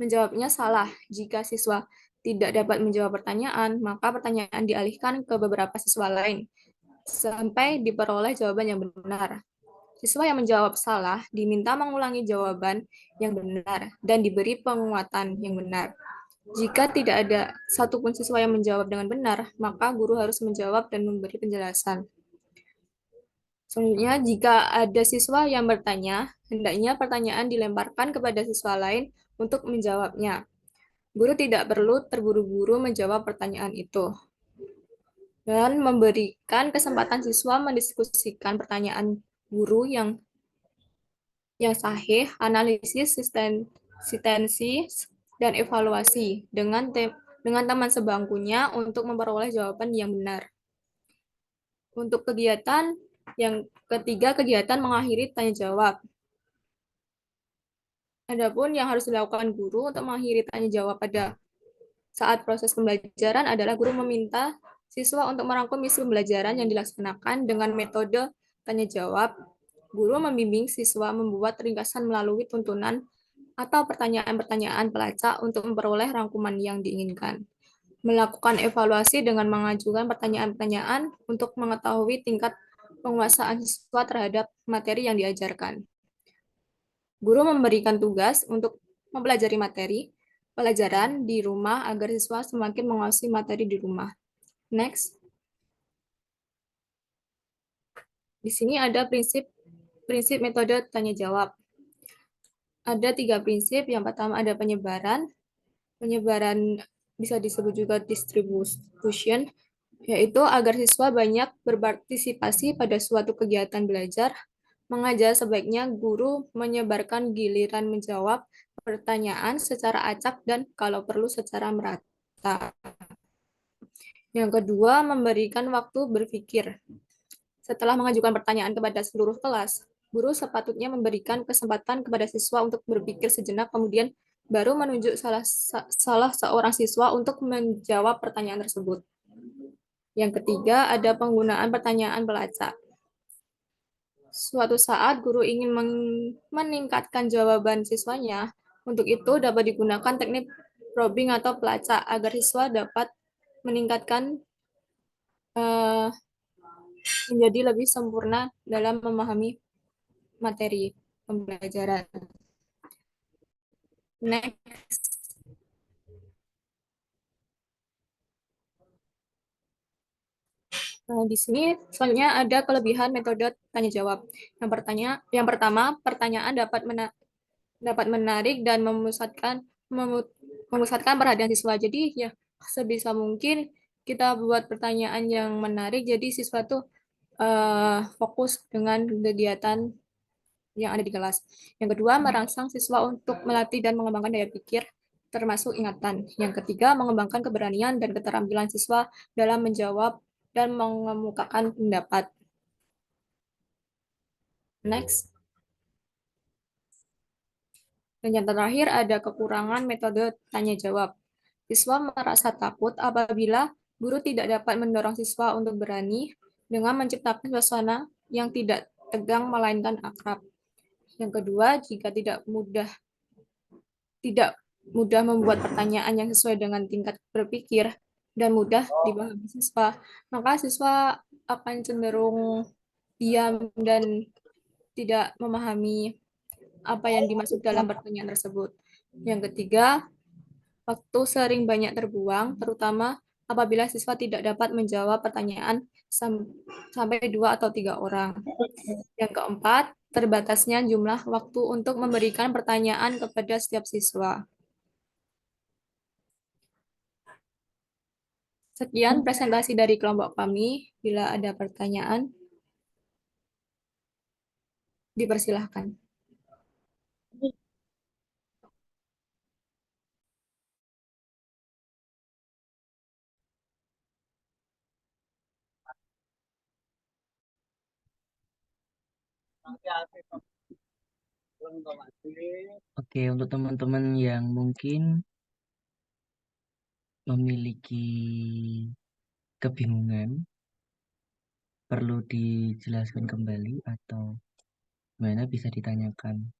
menjawabnya salah. Jika siswa tidak dapat menjawab pertanyaan, maka pertanyaan dialihkan ke beberapa siswa lain sampai diperoleh jawaban yang benar. Siswa yang menjawab salah diminta mengulangi jawaban yang benar dan diberi penguatan yang benar. Jika tidak ada satupun siswa yang menjawab dengan benar, maka guru harus menjawab dan memberi penjelasan. Selanjutnya, jika ada siswa yang bertanya, hendaknya pertanyaan dilemparkan kepada siswa lain untuk menjawabnya. Guru tidak perlu terburu-buru menjawab pertanyaan itu dan memberikan kesempatan siswa mendiskusikan pertanyaan guru yang sahih, analisis konsistensi, dan evaluasi dengan teman sebangkunya untuk memperoleh jawaban yang benar. Untuk kegiatan yang ketiga, kegiatan mengakhiri tanya jawab. Adapun yang harus dilakukan guru untuk mengakhiri tanya jawab pada saat proses pembelajaran adalah guru meminta siswa untuk merangkum isi pembelajaran yang dilaksanakan dengan metode tanya jawab. Guru membimbing siswa membuat ringkasan melalui tuntunan atau pertanyaan-pertanyaan pelacak untuk memperoleh rangkuman yang diinginkan. Melakukan evaluasi dengan mengajukan pertanyaan-pertanyaan untuk mengetahui tingkat penguasaan siswa terhadap materi yang diajarkan. Guru memberikan tugas untuk mempelajari materi pelajaran di rumah agar siswa semakin menguasai materi di rumah. Next. Di sini ada prinsip metode tanya jawab. Ada 3 prinsip. Yang pertama ada penyebaran. Penyebaran bisa disebut juga distribution, yaitu agar siswa banyak berpartisipasi pada suatu kegiatan belajar. Mengajar sebaiknya guru menyebarkan giliran menjawab pertanyaan secara acak dan kalau perlu secara merata. Yang kedua, memberikan waktu berpikir. Setelah mengajukan pertanyaan kepada seluruh kelas, guru sepatutnya memberikan kesempatan kepada siswa untuk berpikir sejenak, kemudian baru menunjuk salah seorang siswa untuk menjawab pertanyaan tersebut. Yang ketiga, ada penggunaan pertanyaan pelacak. Suatu saat guru ingin meningkatkan jawaban siswanya, untuk itu dapat digunakan teknik probing atau pelacak agar siswa dapat meningkatkan menjadi lebih sempurna dalam memahami materi pembelajaran. Next. Nah, di sini selanjutnya ada kelebihan metode tanya jawab. Yang pertama, pertanyaan dapat menarik dan memusatkan perhatian siswa. Jadi ya sebisa mungkin kita buat pertanyaan yang menarik, jadi siswa tuh fokus dengan kegiatan yang ada di kelas. Yang kedua, merangsang siswa untuk melatih dan mengembangkan daya pikir, termasuk ingatan. Yang ketiga, mengembangkan keberanian dan keterampilan siswa dalam menjawab dan mengemukakan pendapat. Next. Dan yang terakhir ada kekurangan metode tanya jawab. Siswa merasa takut apabila guru tidak dapat mendorong siswa untuk berani dengan menciptakan suasana yang tidak tegang melainkan akrab. Yang kedua, jika tidak mudah membuat pertanyaan yang sesuai dengan tingkat berpikir dan mudah dipahami siswa, maka siswa akan cenderung diam dan tidak memahami apa yang dimaksud dalam pertanyaan tersebut. Yang ketiga, waktu sering banyak terbuang, terutama apabila siswa tidak dapat menjawab pertanyaan sampai 2 atau 3 orang. Yang keempat, terbatasnya jumlah waktu untuk memberikan pertanyaan kepada setiap siswa. Sekian presentasi dari kelompok kami. Bila ada pertanyaan, dipersilahkan.
Oke, untuk teman-teman yang mungkin memiliki kebingungan, perlu dijelaskan kembali atau gimana bisa ditanyakan.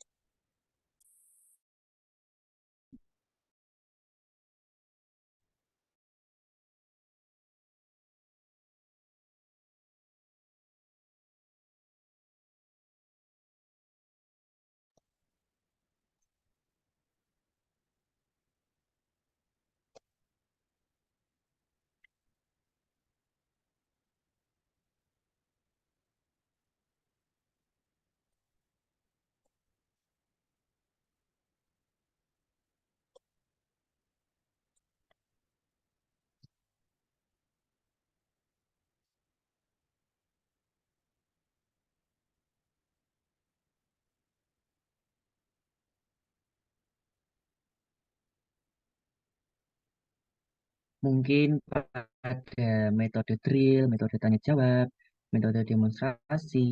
mungkin pada metode drill, metode tanya jawab, metode demonstrasi,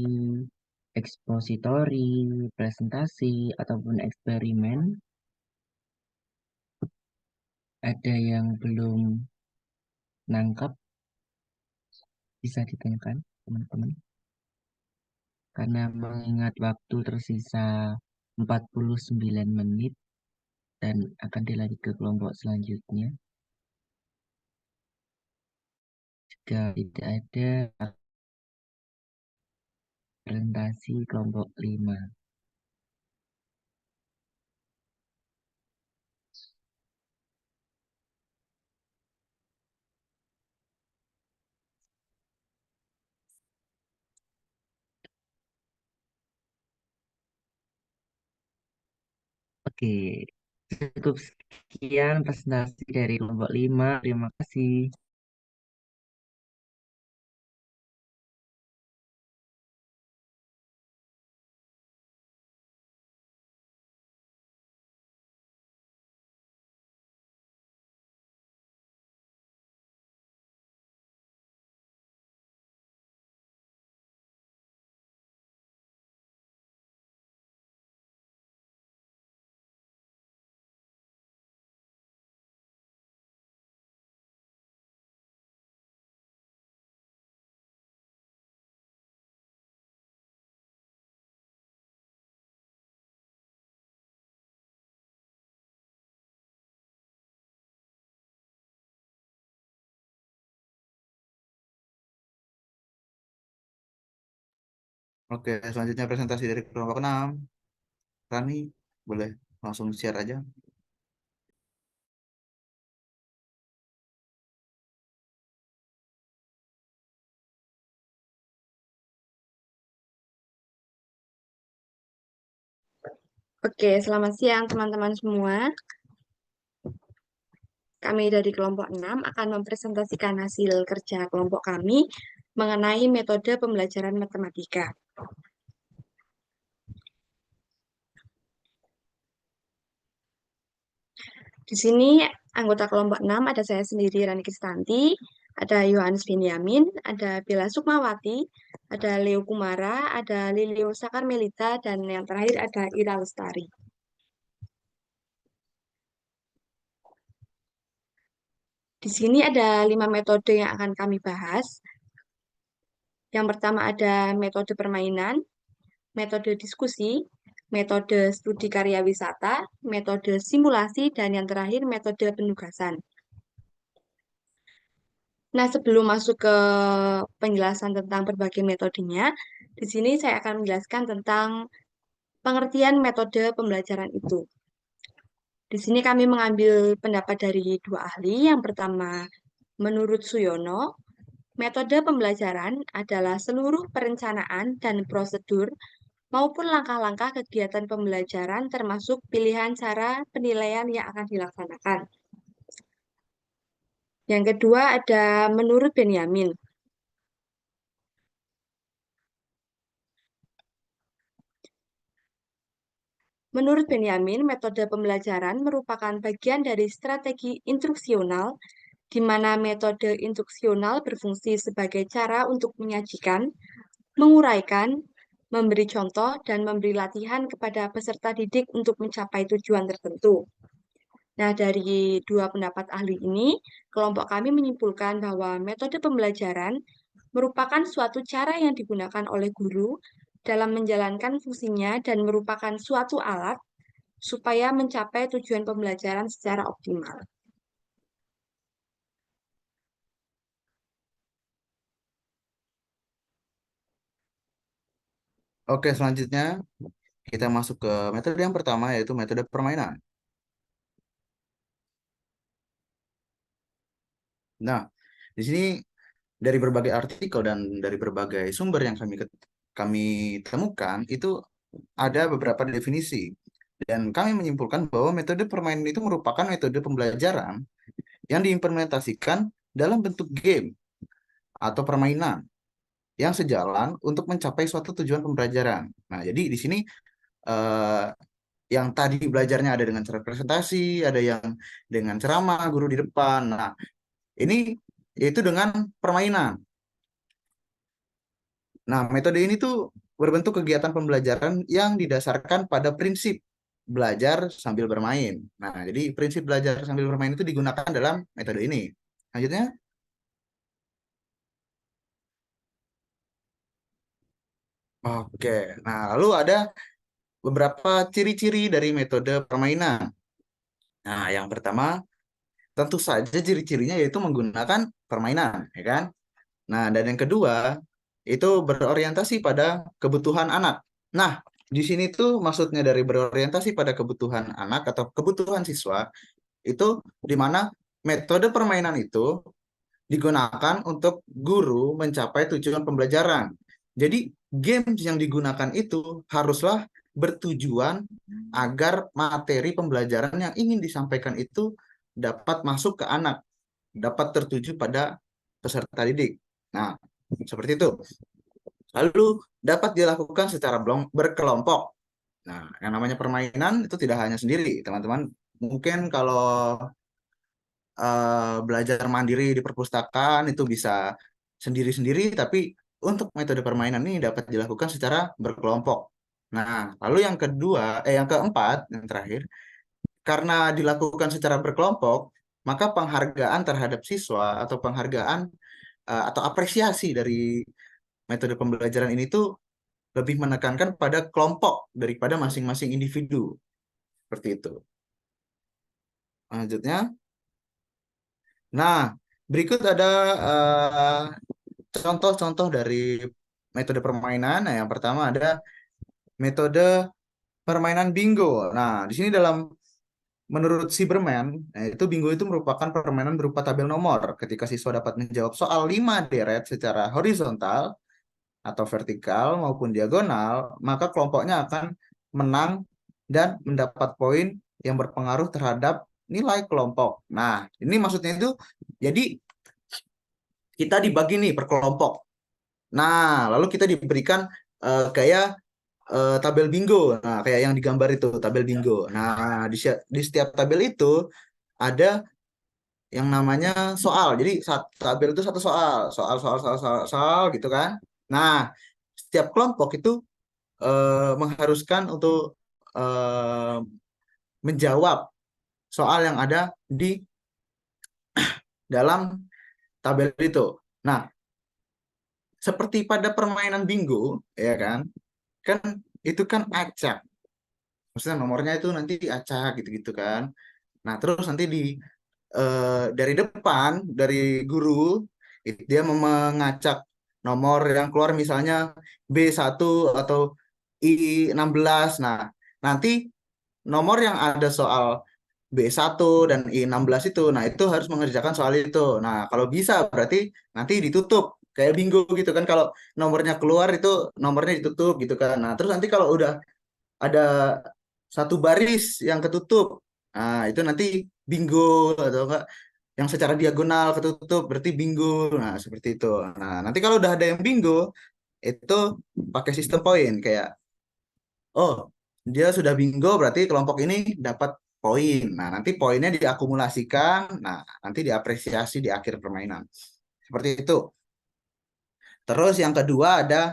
ekspositori, presentasi, ataupun eksperimen. Ada yang belum nangkap, bisa ditanyakan teman-teman. Karena mengingat waktu tersisa 49 menit dan akan dilanjut ke kelompok selanjutnya. Jika tidak ada, presentasi kelompok 5. Oke, cukup sekian presentasi dari kelompok 5. Terima kasih.
Oke, selanjutnya presentasi dari kelompok 6. Rani, boleh langsung share aja.
Oke, selamat siang teman-teman semua. Kami dari kelompok 6 akan mempresentasikan hasil kerja kelompok kami mengenai metode pembelajaran matematika. Di sini anggota kelompok 6 ada saya sendiri, Rani Kristanti, ada Yohanes Benyamin, ada Bella Sukmawati, ada Leo Kumara, ada Lilio Sakar Melita, dan yang terakhir ada Ira Lestari. Di sini ada 5 metode yang akan kami bahas. Yang pertama ada metode permainan, metode diskusi, metode studi karya wisata, metode simulasi, dan yang terakhir metode penugasan. Nah, sebelum masuk ke penjelasan tentang berbagai metodenya, di sini saya akan menjelaskan tentang pengertian metode pembelajaran itu. Di sini kami mengambil pendapat dari 2 ahli. Yang pertama, menurut Suyono, metode pembelajaran adalah seluruh perencanaan dan prosedur maupun langkah-langkah kegiatan pembelajaran termasuk pilihan cara penilaian yang akan dilaksanakan. Yang kedua ada menurut Benyamin. Menurut Benyamin, metode pembelajaran merupakan bagian dari strategi instruksional, di mana metode instruksional berfungsi sebagai cara untuk menyajikan, menguraikan, memberi contoh, dan memberi latihan kepada peserta didik untuk mencapai tujuan tertentu. Nah, dari 2 pendapat ahli ini, kelompok kami menyimpulkan bahwa metode pembelajaran merupakan suatu cara yang digunakan oleh guru dalam menjalankan fungsinya dan merupakan suatu alat supaya mencapai tujuan pembelajaran secara optimal.
Oke, selanjutnya kita masuk ke metode yang pertama, yaitu metode permainan. Nah, di sini dari berbagai artikel dan dari berbagai sumber yang kami temukan, itu ada beberapa definisi. Dan kami menyimpulkan bahwa metode permainan itu merupakan metode pembelajaran yang diimplementasikan dalam bentuk game atau permainan yang sejalan untuk mencapai suatu tujuan pembelajaran. Nah, jadi di sini eh, yang tadi belajarnya ada dengan cara presentasi, ada yang dengan ceramah guru di depan. Nah, Ini yaitu dengan permainan. Nah, metode ini tuh berbentuk kegiatan pembelajaran yang didasarkan pada prinsip belajar sambil bermain. Nah, jadi prinsip belajar sambil bermain itu digunakan dalam metode ini. Lanjutnya, oke. Nah, lalu ada beberapa ciri-ciri dari metode permainan. Nah, yang pertama, tentu saja ciri-cirinya yaitu menggunakan permainan, ya kan? Nah, dan yang kedua, itu berorientasi pada kebutuhan anak. Nah, di sini tuh maksudnya dari berorientasi pada kebutuhan anak atau kebutuhan siswa, itu di mana metode permainan itu digunakan untuk guru mencapai tujuan pembelajaran. Jadi, games yang digunakan itu haruslah bertujuan agar materi pembelajaran yang ingin disampaikan itu dapat masuk ke anak, dapat tertuju pada peserta didik. Nah, seperti itu. Lalu dapat dilakukan secara berkelompok. Nah, yang namanya permainan itu tidak hanya sendiri, teman-teman. Mungkin kalau belajar mandiri di perpustakaan itu bisa sendiri-sendiri, tapi untuk metode permainan ini dapat dilakukan secara berkelompok. Nah, lalu yang kedua, yang keempat, yang terakhir, karena dilakukan secara berkelompok, maka penghargaan terhadap siswa atau penghargaan atau apresiasi dari metode pembelajaran ini tuh lebih menekankan pada kelompok daripada masing-masing individu. Seperti itu. Lanjutnya. Nah, berikut ada contoh-contoh dari metode permainan. Nah, yang pertama ada metode permainan bingo. Nah, di sini menurut Cyberman, itu bingo itu merupakan permainan berupa tabel nomor. Ketika siswa dapat menjawab soal 5 deret secara horizontal atau vertikal maupun diagonal, maka kelompoknya akan menang dan mendapat poin yang berpengaruh terhadap nilai kelompok. Nah, ini maksudnya itu, jadi kita dibagi nih per kelompok. Nah, lalu kita diberikan kayak tabel bingo. Nah, kayak yang digambar itu, tabel bingo. Nah, di setiap tabel itu ada yang namanya soal. Jadi tabel itu satu soal gitu kan. Nah, setiap kelompok itu mengharuskan untuk menjawab soal yang ada di dalam tabel itu. Nah, seperti pada permainan bingo, ya kan? Kan itu kan acak. Maksudnya nomornya itu nanti acak gitu-gitu kan. Nah, terus nanti dari depan, dari guru, dia mengacak nomor yang keluar misalnya B1 atau I16. Nah, nanti nomor yang ada soal B1 dan I16 itu, nah itu harus mengerjakan soal itu. Nah, kalau bisa berarti nanti ditutup. Kayak bingo gitu kan, kalau nomornya keluar itu nomornya ditutup gitu kan. Nah, terus nanti kalau udah ada satu baris yang ketutup, nah itu nanti bingo atau enggak yang secara diagonal ketutup berarti bingo. Nah, seperti itu. Nah, nanti kalau udah ada yang bingo itu pakai sistem poin kayak oh, dia sudah bingo berarti kelompok ini dapat poin. Nah, nanti poinnya diakumulasikan, nah nanti diapresiasi di akhir permainan. Seperti itu. Terus yang kedua ada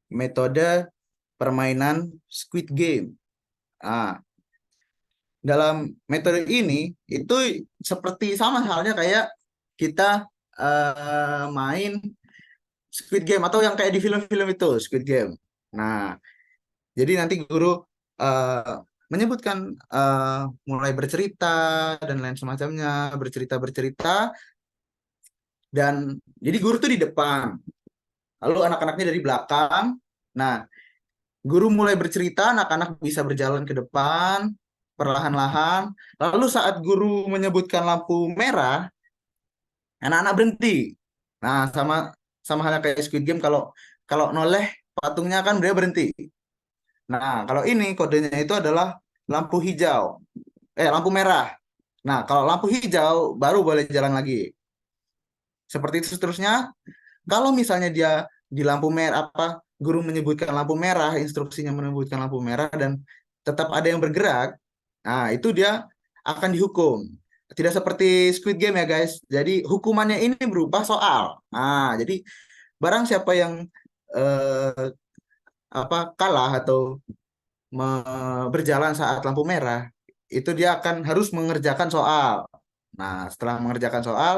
metode permainan Squid Game. Nah, dalam metode ini itu seperti sama halnya kayak kita main Squid Game atau yang kayak di film-film itu Squid Game. Nah, jadi nanti guru menyebutkan mulai bercerita dan lain semacamnya, bercerita dan jadi guru tuh di depan, lalu anak-anaknya dari belakang. Nah, guru mulai bercerita, anak-anak bisa berjalan ke depan perlahan-lahan. Lalu saat guru menyebutkan lampu merah, anak-anak berhenti. Nah, sama halnya kayak Squid Game, kalau kalau noleh patungnya kan dia berhenti. Nah, kalau ini kodenya itu adalah lampu hijau. Lampu merah. Nah, kalau lampu hijau baru boleh jalan lagi. Seperti itu seterusnya. Kalau misalnya dia di lampu merah guru menyebutkan lampu merah, instruksinya menyebutkan lampu merah dan tetap ada yang bergerak, nah itu dia akan dihukum. Tidak seperti Squid Game ya guys. Jadi hukumannya ini berupa soal. Nah, jadi barang siapa yang eh, kalah atau berjalan saat lampu merah, itu dia akan harus mengerjakan soal. Nah, setelah mengerjakan soal,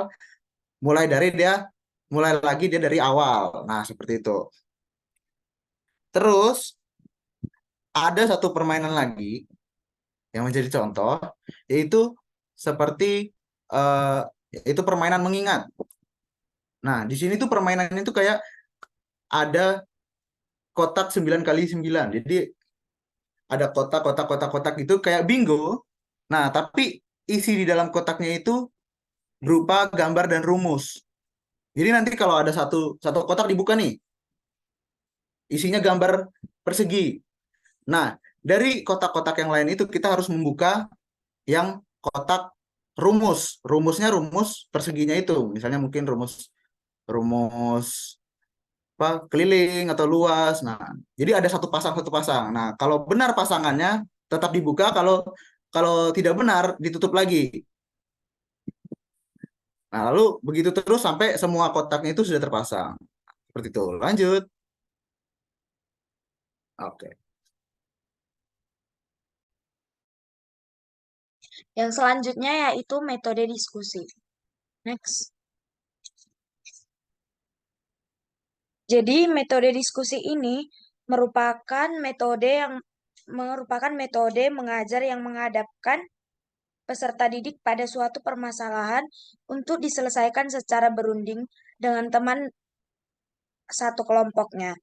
mulai lagi dia dari awal. Nah, seperti itu. Terus ada satu permainan lagi yang menjadi contoh, yaitu seperti eh, itu permainan mengingat. Nah, di sini tuh permainan itu kayak ada kotak 9 kali 9. Jadi ada kotak itu kayak bingo. Nah, tapi isi di dalam kotaknya itu berupa gambar dan rumus. Jadi nanti kalau ada satu satu kotak dibuka nih, isinya gambar persegi. Nah, dari kotak-kotak yang lain itu kita harus membuka yang kotak rumus. Rumusnya rumus perseginya itu. Misalnya mungkin rumus rumus keliling atau luas. Nah, jadi ada satu pasang satu pasang. Nah, kalau benar pasangannya tetap dibuka, kalau kalau tidak benar ditutup lagi. Nah, lalu begitu terus sampai semua kotaknya itu sudah terpasang. Seperti itu. Lanjut. Oke.
Yang selanjutnya yaitu metode diskusi. Next. Jadi metode diskusi ini merupakan metode mengajar yang menghadapkan peserta didik pada suatu permasalahan untuk diselesaikan secara berunding dengan teman satu kelompoknya.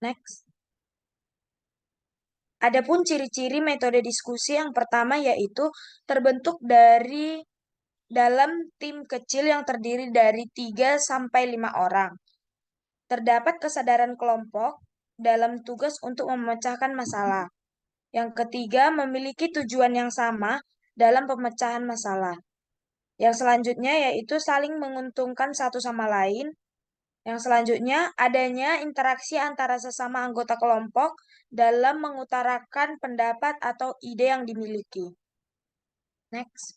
Next. Adapun ciri-ciri metode diskusi yang pertama yaitu terbentuk dalam tim kecil yang terdiri dari 3 sampai 5 orang. Terdapat kesadaran kelompok dalam tugas untuk memecahkan masalah. Yang ketiga, memiliki tujuan yang sama dalam pemecahan masalah. Yang selanjutnya yaitu saling menguntungkan satu sama lain. Yang selanjutnya, adanya interaksi antara sesama anggota kelompok dalam mengutarakan pendapat atau ide yang dimiliki. Next.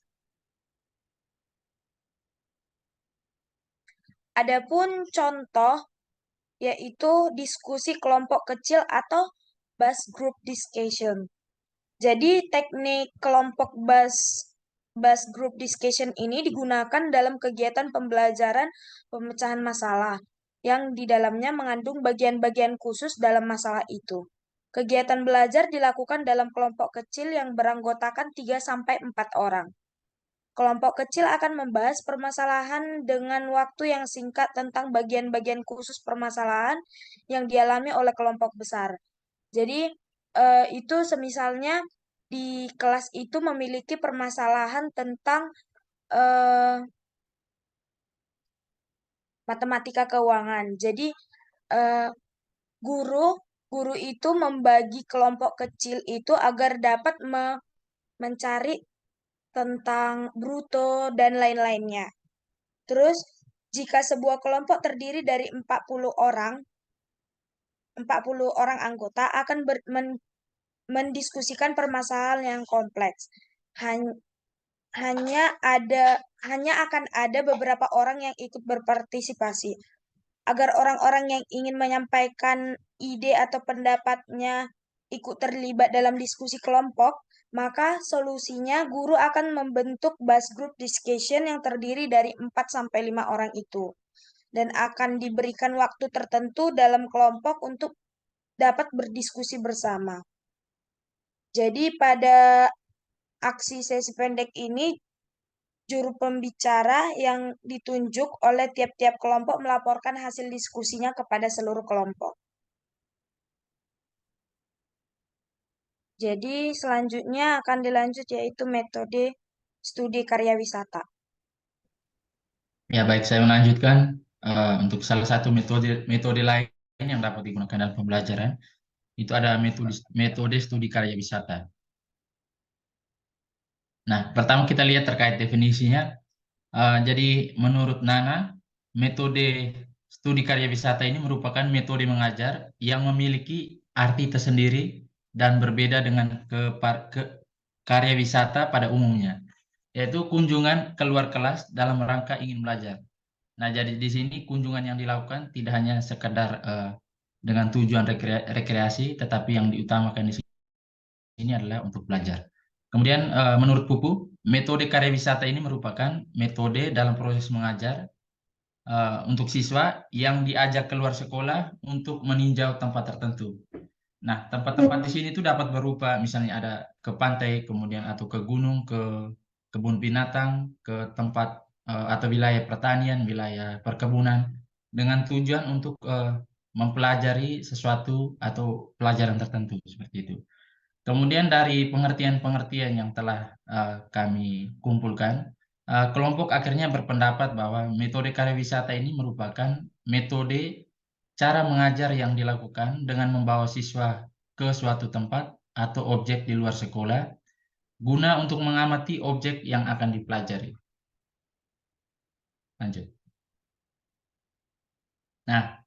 Adapun contoh yaitu diskusi kelompok kecil atau bus group discussion. Jadi teknik kelompok bus group discussion ini digunakan dalam kegiatan pembelajaran pemecahan masalah yang di dalamnya mengandung bagian-bagian khusus dalam masalah itu. Kegiatan belajar dilakukan dalam kelompok kecil yang beranggotakan 3 sampai 4 orang. Kelompok kecil akan membahas permasalahan dengan waktu yang singkat tentang bagian-bagian khusus permasalahan yang dialami oleh kelompok besar. Jadi, itu semisalnya di kelas itu memiliki permasalahan tentang matematika keuangan. Jadi, guru itu membagi kelompok kecil itu agar dapat mencari tentang bruto dan lain-lainnya. Terus, jika sebuah kelompok terdiri dari 40 orang anggota akan mendiskusikan permasalahan yang kompleks. Hanya akan ada beberapa orang yang ikut berpartisipasi. Agar orang-orang yang ingin menyampaikan ide atau pendapatnya ikut terlibat dalam diskusi kelompok, maka solusinya guru akan membentuk bus group discussion yang terdiri dari 4 sampai 5 orang itu. Dan akan diberikan waktu tertentu dalam kelompok untuk dapat berdiskusi bersama. Jadi pada aksi sesi pendek ini, juru pembicara yang ditunjuk oleh tiap-tiap kelompok melaporkan hasil diskusinya kepada seluruh kelompok. Jadi selanjutnya akan dilanjut yaitu metode studi karya wisata.
Ya, baik, saya melanjutkan untuk salah satu metode lain yang dapat digunakan dalam pembelajaran, itu ada metode studi karya wisata. Nah, pertama kita lihat terkait definisinya. Jadi menurut Nana, metode studi karya wisata ini merupakan metode mengajar yang memiliki arti tersendiri dan berbeda dengan karya wisata pada umumnya. yaitu kunjungan keluar kelas dalam rangka ingin belajar. Nah, jadi di sini kunjungan yang dilakukan tidak hanya sekedar dengan tujuan rekreasi, tetapi yang diutamakan di sini adalah untuk belajar. Kemudian menurut buku, metode karya wisata ini merupakan metode dalam proses mengajar untuk siswa yang diajak keluar sekolah untuk meninjau tempat tertentu. Nah, tempat-tempat di sini itu dapat berupa misalnya ada ke pantai, kemudian atau ke gunung, ke kebun binatang, ke tempat atau wilayah pertanian, wilayah perkebunan, dengan tujuan untuk mempelajari sesuatu atau pelajaran tertentu seperti itu. Kemudian dari pengertian-pengertian yang telah kami kumpulkan, kelompok akhirnya berpendapat bahwa metode karya wisata ini merupakan metode cara mengajar yang dilakukan dengan membawa siswa ke suatu tempat atau objek di luar sekolah guna untuk mengamati objek yang akan dipelajari. Lanjut. Nah,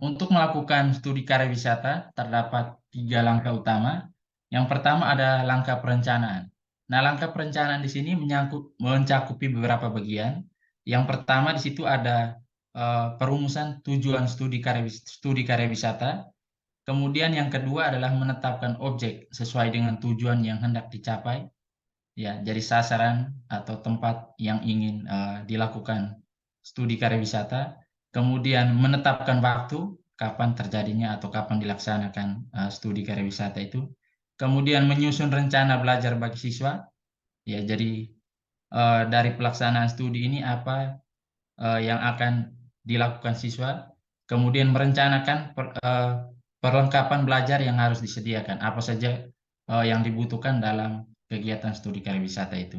untuk melakukan studi karya wisata terdapat 3 langkah utama. Yang pertama ada langkah perencanaan. Nah, langkah perencanaan di sini mencakupi beberapa bagian. Yang pertama di situ ada perumusan tujuan studi karya wisata. Kemudian yang kedua adalah menetapkan objek sesuai dengan tujuan yang hendak dicapai. Ya, jadi sasaran atau tempat yang ingin dilakukan studi karya wisata. Kemudian menetapkan waktu kapan terjadinya atau kapan dilaksanakan studi karya wisata itu. Kemudian menyusun rencana belajar bagi siswa. Ya, jadi dari pelaksanaan studi ini apa yang akan dilakukan siswa. Kemudian merencanakan perlengkapan belajar yang harus disediakan. Apa saja yang dibutuhkan dalam kegiatan studi karya wisata itu.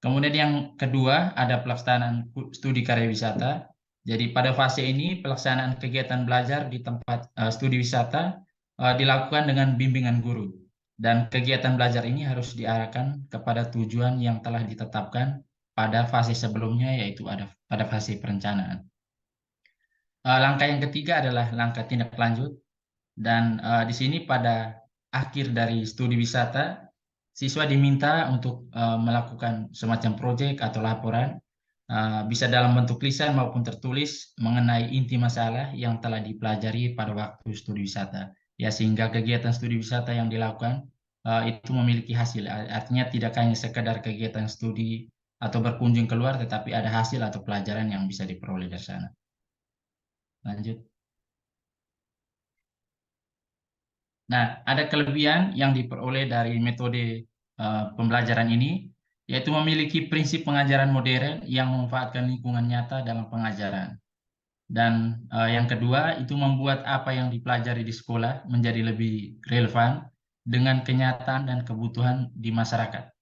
Kemudian yang kedua ada pelaksanaan studi karya wisata. Jadi pada fase ini pelaksanaan kegiatan belajar di tempat studi wisata dilakukan dengan bimbingan guru. Dan kegiatan belajar ini harus diarahkan kepada tujuan yang telah ditetapkan pada fase sebelumnya, yaitu ada pada fase perencanaan. Langkah yang ketiga adalah langkah tindak lanjut. Dan di sini pada akhir dari studi wisata, siswa diminta untuk melakukan semacam proyek atau laporan, bisa dalam bentuk lisan maupun tertulis mengenai inti masalah yang telah dipelajari pada waktu studi wisata. Ya, sehingga kegiatan studi wisata yang dilakukan itu memiliki hasil. Artinya tidak hanya sekedar kegiatan studi atau berkunjung keluar, tetapi ada hasil atau pelajaran yang bisa diperoleh dari sana. Lanjut. Nah, ada kelebihan yang diperoleh dari metode pembelajaran ini, yaitu memiliki prinsip pengajaran modern yang memanfaatkan lingkungan nyata dalam pengajaran. Dan yang kedua, itu membuat apa yang dipelajari di sekolah menjadi lebih relevan dengan kenyataan dan kebutuhan di masyarakat.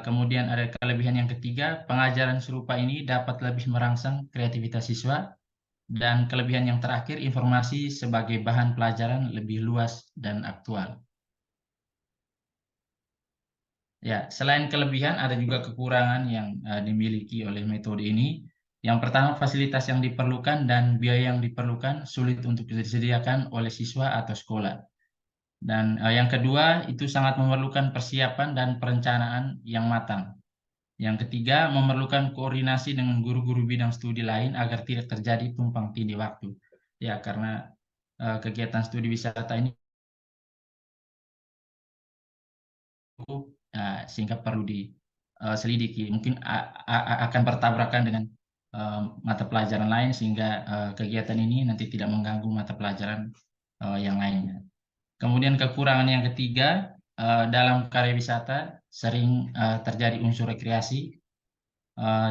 Kemudian ada kelebihan yang ketiga, pengajaran serupa ini dapat lebih merangsang kreativitas siswa. Dan kelebihan yang terakhir, informasi sebagai bahan pelajaran lebih luas dan aktual. Ya, selain kelebihan ada juga kekurangan yang dimiliki oleh metode ini. Yang pertama, fasilitas yang diperlukan dan biaya yang diperlukan sulit untuk disediakan oleh siswa atau sekolah. Dan yang kedua, itu sangat memerlukan persiapan dan perencanaan yang matang. Yang ketiga, memerlukan koordinasi dengan guru-guru bidang studi lain agar tidak terjadi tumpang tindih waktu. Ya, karena kegiatan studi wisata ini sehingga perlu diselidiki. Mungkin akan bertabrakan dengan mata pelajaran lain sehingga kegiatan ini nanti tidak mengganggu mata pelajaran yang lainnya. Kemudian kekurangan yang ketiga, dalam karya wisata sering terjadi unsur rekreasi.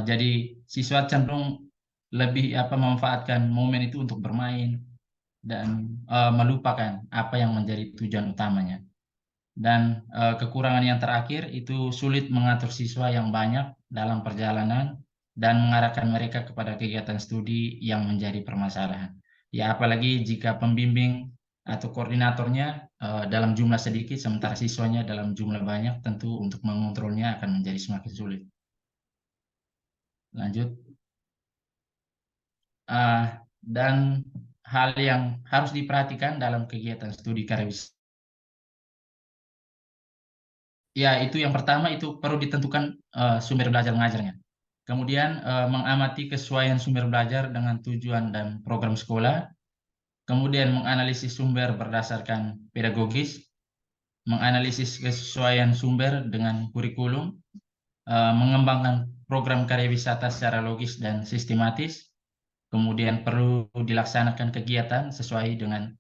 Jadi siswa cenderung lebih memanfaatkan momen itu untuk bermain dan melupakan apa yang menjadi tujuan utamanya. Dan kekurangan yang terakhir itu sulit mengatur siswa yang banyak dalam perjalanan dan mengarahkan mereka kepada kegiatan studi yang menjadi permasalahan. Ya, apalagi jika pembimbing atau koordinatornya dalam jumlah sedikit, sementara siswanya dalam jumlah banyak, tentu untuk mengontrolnya akan menjadi semakin sulit. Lanjut. Dan hal yang harus diperhatikan dalam kegiatan studi karya wisata Ya, itu yang pertama itu perlu ditentukan sumber belajar mengajarnya. Kemudian mengamati kesesuaian sumber belajar dengan tujuan dan program sekolah. Kemudian menganalisis sumber berdasarkan pedagogis, menganalisis kesesuaian sumber dengan kurikulum, mengembangkan program karya wisata secara logis dan sistematis. Kemudian perlu dilaksanakan kegiatan sesuai dengan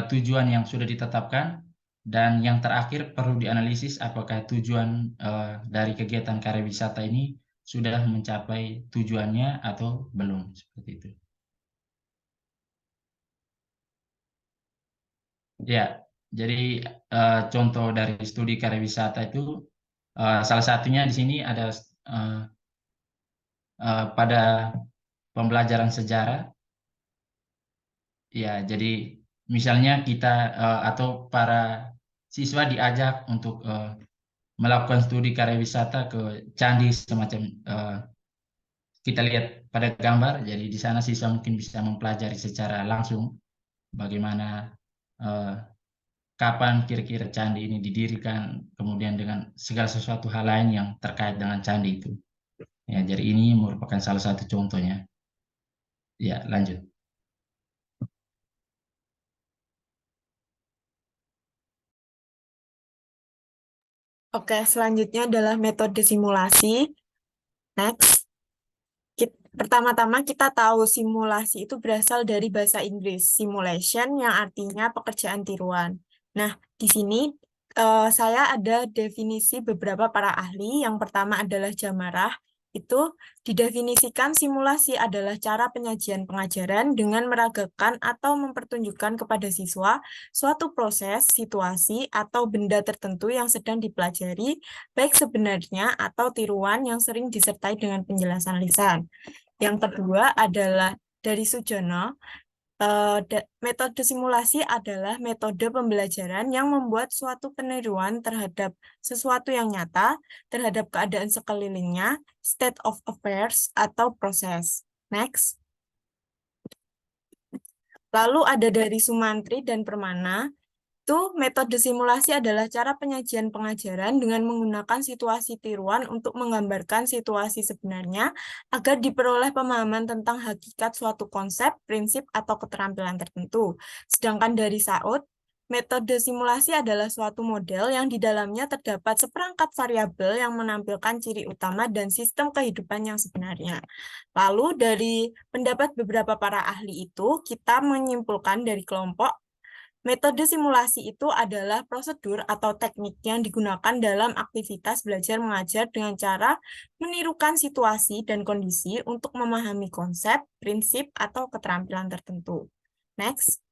tujuan yang sudah ditetapkan. Dan yang terakhir perlu dianalisis apakah tujuan dari kegiatan karya wisata ini sudah mencapai tujuannya atau belum, seperti itu. Ya, jadi contoh dari studi karya wisata itu salah satunya di sini ada pada pembelajaran sejarah. Ya, jadi misalnya kita atau para siswa diajak untuk melakukan studi karya wisata ke candi semacam kita lihat pada gambar. Jadi di sana siswa mungkin bisa mempelajari secara langsung bagaimana kapan kira-kira candi ini didirikan, kemudian dengan segala sesuatu hal lain yang terkait dengan candi itu. Ya, jadi ini merupakan salah satu contohnya. Ya, lanjut.
Oke, selanjutnya adalah metode simulasi. Next. Pertama-tama kita tahu simulasi itu berasal dari bahasa Inggris, simulation yang artinya pekerjaan tiruan. Nah, di sini saya ada definisi beberapa para ahli. Yang pertama adalah Jamarah. Itu didefinisikan simulasi adalah cara penyajian pengajaran dengan meragakan atau mempertunjukkan kepada siswa suatu proses, situasi, atau benda tertentu yang sedang dipelajari, baik sebenarnya atau tiruan yang sering disertai dengan penjelasan lisan. Yang kedua adalah dari Sujono. Metode simulasi adalah metode pembelajaran yang membuat suatu peniruan terhadap sesuatu yang nyata, terhadap keadaan sekelilingnya, state of affairs, atau proses. Next. Lalu ada dari Sumantri dan Permana. Itu metode simulasi adalah cara penyajian pengajaran dengan menggunakan situasi tiruan untuk menggambarkan situasi sebenarnya agar diperoleh pemahaman tentang hakikat suatu konsep, prinsip, atau keterampilan tertentu. Sedangkan dari Saud, metode simulasi adalah suatu model yang di dalamnya terdapat seperangkat variabel yang menampilkan ciri utama dan sistem kehidupan yang sebenarnya. Lalu dari pendapat beberapa para ahli itu, kita menyimpulkan dari kelompok metode simulasi itu adalah prosedur atau teknik yang digunakan dalam aktivitas belajar mengajar dengan cara menirukan situasi dan kondisi untuk memahami konsep, prinsip, atau keterampilan tertentu. Next.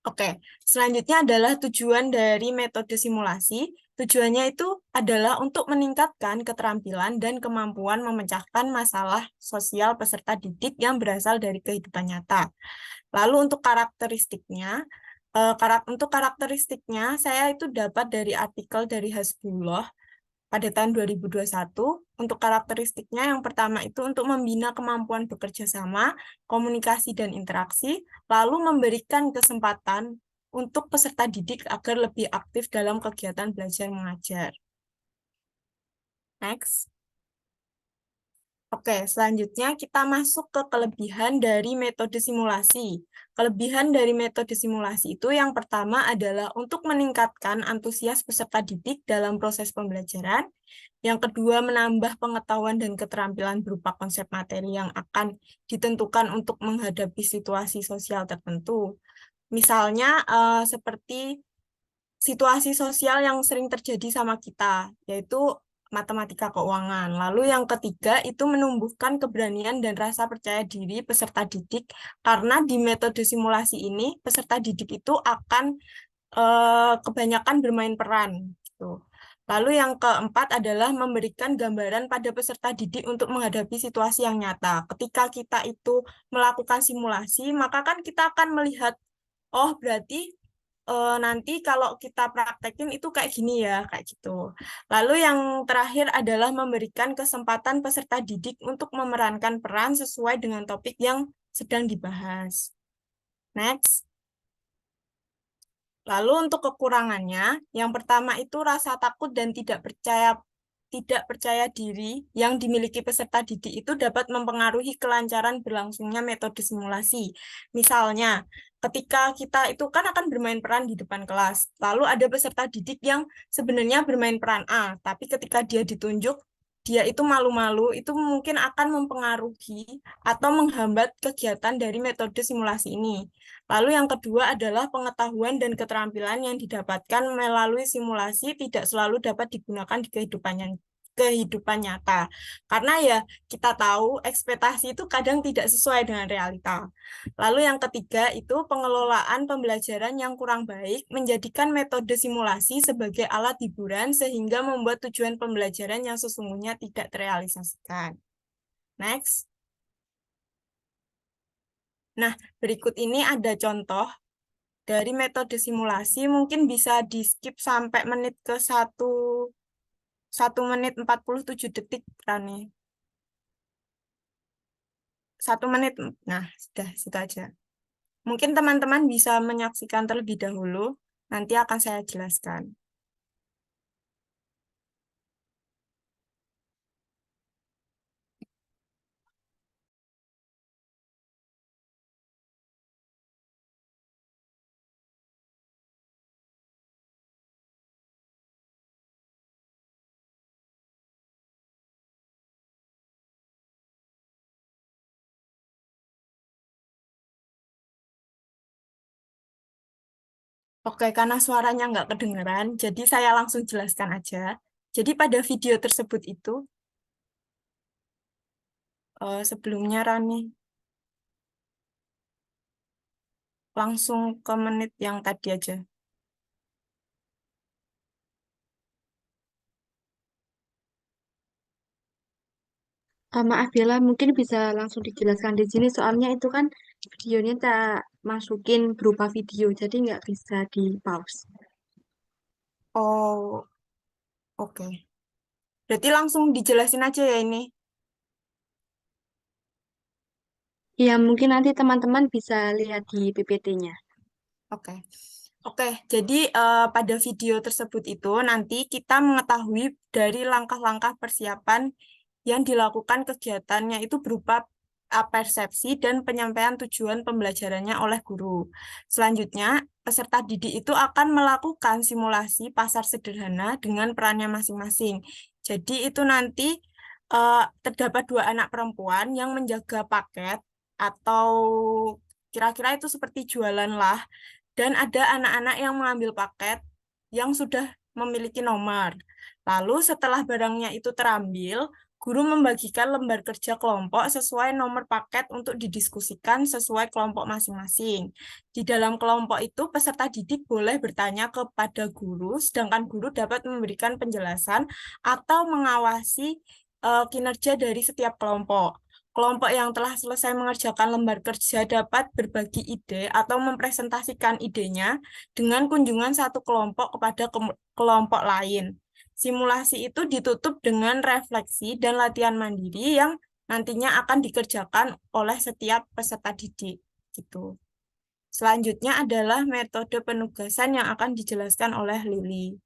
Oke, selanjutnya adalah tujuan dari metode simulasi. Tujuannya itu adalah untuk meningkatkan keterampilan dan kemampuan memecahkan masalah sosial peserta didik yang berasal dari kehidupan nyata. Lalu untuk karakteristiknya, saya itu dapat dari artikel dari Hasbullah pada tahun 2021. Untuk karakteristiknya yang pertama itu untuk membina kemampuan bekerja sama, komunikasi dan interaksi, lalu memberikan kesempatan untuk peserta didik agar lebih aktif dalam kegiatan belajar mengajar. Next. Oke, selanjutnya kita masuk ke kelebihan dari metode simulasi. Kelebihan dari metode simulasi itu yang pertama adalah untuk meningkatkan antusias peserta didik dalam proses pembelajaran. Yang kedua, menambah pengetahuan dan keterampilan berupa konsep materi yang akan ditentukan untuk menghadapi situasi sosial tertentu. Misalnya, seperti situasi sosial yang sering terjadi sama kita, yaitu matematika keuangan. Lalu yang ketiga itu menumbuhkan keberanian dan rasa percaya diri peserta didik, karena di metode simulasi ini peserta didik itu akan kebanyakan bermain peran. Gitu. Lalu yang keempat adalah memberikan gambaran pada peserta didik untuk menghadapi situasi yang nyata. Ketika kita itu melakukan simulasi, maka kan kita akan melihat, oh berarti nanti kalau kita praktekin itu kayak gini ya, kayak gitu. Lalu yang terakhir adalah memberikan kesempatan peserta didik untuk memerankan peran sesuai dengan topik yang sedang dibahas. Next. Lalu untuk kekurangannya, yang pertama itu rasa takut dan tidak percaya diri yang dimiliki peserta didik itu dapat mempengaruhi kelancaran berlangsungnya metode simulasi. Misalnya, ketika kita itu kan akan bermain peran di depan kelas, lalu ada peserta didik yang sebenarnya bermain peran A, tapi ketika dia ditunjuk, dia itu malu-malu, itu mungkin akan mempengaruhi atau menghambat kegiatan dari metode simulasi ini. Lalu yang kedua adalah pengetahuan dan keterampilan yang didapatkan melalui simulasi tidak selalu dapat digunakan di kehidupan nyata. Karena ya kita tahu ekspektasi itu kadang tidak sesuai dengan realita. Lalu yang ketiga itu pengelolaan pembelajaran yang kurang baik menjadikan metode simulasi sebagai alat hiburan sehingga membuat tujuan pembelajaran yang sesungguhnya tidak terrealisasikan. Next. Nah, berikut ini ada contoh dari metode simulasi, mungkin bisa di-skip sampai menit ke 1 menit 47 detik, Rani. 1 menit, nah sudah, situ aja. Mungkin teman-teman bisa menyaksikan terlebih dahulu, nanti akan saya jelaskan. Oke, karena suaranya nggak kedengeran, jadi saya langsung jelaskan aja. Jadi pada video tersebut itu, sebelumnya Rani, langsung ke menit yang tadi aja.
Maaf Bella, mungkin bisa langsung dijelaskan di sini, soalnya itu kan videonya tak masukin berupa video, jadi nggak bisa di pause.
Oh, oke. Berarti langsung dijelasin aja ya ini.
Ya, mungkin nanti teman-teman bisa lihat di PPT-nya.
Oke. Oke, jadi pada video tersebut itu nanti kita mengetahui dari langkah-langkah persiapan yang dilakukan kegiatannya itu berupa persepsi dan penyampaian tujuan pembelajarannya oleh guru. Selanjutnya, peserta didik itu akan melakukan simulasi pasar sederhana dengan perannya masing-masing. Jadi itu nanti terdapat 2 anak perempuan yang menjaga paket atau kira-kira itu seperti jualan lah. Dan ada anak-anak yang mengambil paket yang sudah memiliki nomor. Lalu setelah barangnya itu terambil, guru membagikan lembar kerja kelompok sesuai nomor paket untuk didiskusikan sesuai kelompok masing-masing. Di dalam kelompok itu, peserta didik boleh bertanya kepada guru, sedangkan guru dapat memberikan penjelasan atau mengawasi kinerja dari setiap kelompok. Kelompok yang telah selesai mengerjakan lembar kerja dapat berbagi ide atau mempresentasikan idenya dengan kunjungan satu kelompok kepada kelompok lain. Simulasi itu ditutup dengan refleksi dan latihan mandiri yang nantinya akan dikerjakan oleh setiap peserta didik. Gitu. Selanjutnya adalah metode penugasan yang akan dijelaskan oleh Lili.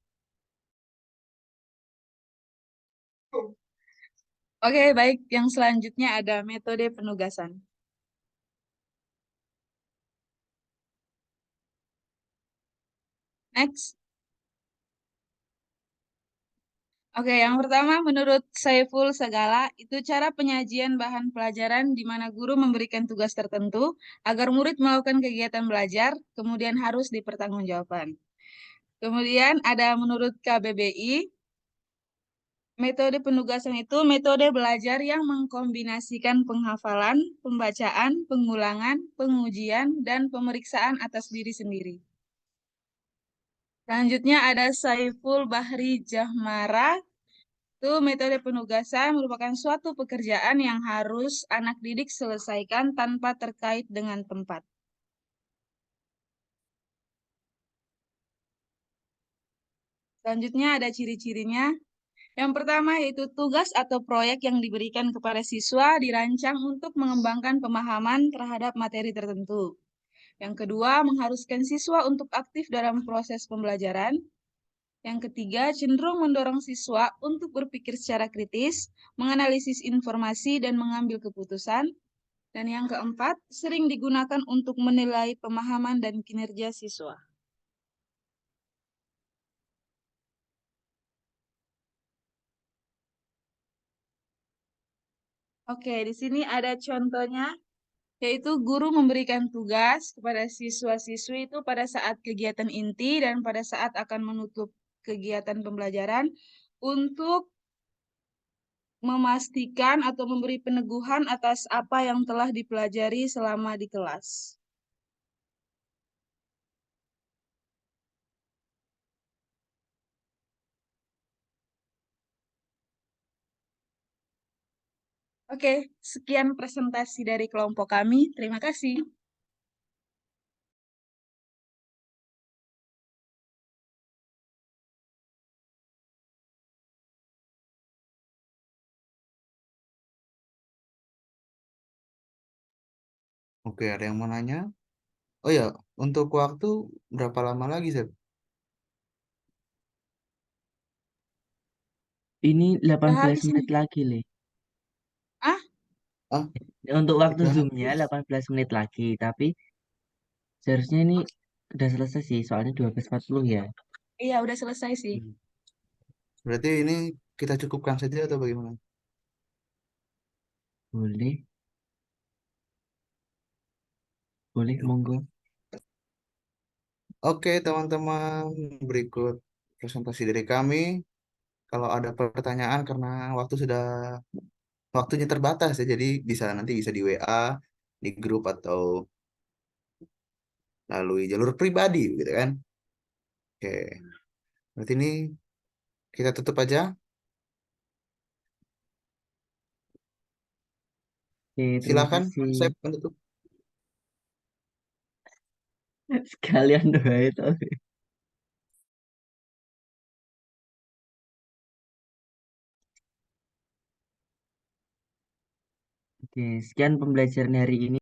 Oke, baik. Yang selanjutnya ada metode penugasan. Next. Oke, yang pertama menurut Saiful Segala, itu cara penyajian bahan pelajaran di mana guru memberikan tugas tertentu agar murid melakukan kegiatan belajar, kemudian harus dipertanggungjawabkan. Kemudian ada menurut KBBI, metode penugasan itu metode belajar yang mengkombinasikan penghafalan, pembacaan, pengulangan, pengujian, dan pemeriksaan atas diri sendiri. Selanjutnya ada Saiful Bahri Jahmara. Itu metode penugasan merupakan suatu pekerjaan yang harus anak didik selesaikan tanpa terkait dengan tempat. Selanjutnya ada ciri-cirinya. Yang pertama yaitu tugas atau proyek yang diberikan kepada siswa dirancang untuk mengembangkan pemahaman terhadap materi tertentu. Yang kedua, mengharuskan siswa untuk aktif dalam proses pembelajaran. Yang ketiga, cenderung mendorong siswa untuk berpikir secara kritis, menganalisis informasi, dan mengambil keputusan. Dan yang keempat, sering digunakan untuk menilai pemahaman dan kinerja siswa. Oke, di sini ada contohnya, yaitu guru memberikan tugas kepada siswa-siswi itu pada saat kegiatan inti dan pada saat akan menutup kegiatan pembelajaran untuk memastikan atau memberi peneguhan atas apa yang telah dipelajari selama di kelas. Oke, sekian presentasi dari kelompok kami. Terima kasih.
Oke, ada yang mau nanya? Oh ya, untuk waktu berapa lama lagi, Sep?
Ini
Udah
18
habis
menit
nih.
lagi, Le.
Ah,
Ah,
Untuk waktu
udah
Zoom-nya
habis.
18 menit lagi, tapi seharusnya ini udah selesai sih, soalnya 12.40 ya.
iya udah selesai sih.
Berarti ini kita cukupkan saja atau bagaimana?
Boleh, boleh, monggo.
Oke, teman-teman, berikut presentasi dari kami. Kalau ada pertanyaan karena waktunya terbatas ya, jadi nanti bisa di WA, di grup atau melalui jalur pribadi gitu kan. Oke, berarti ini kita tutup aja.
Oke, terima
Silakan,
kasih.
saya penutup.
Sekalian doa itu. Oke, sekian pembelajaran hari ini.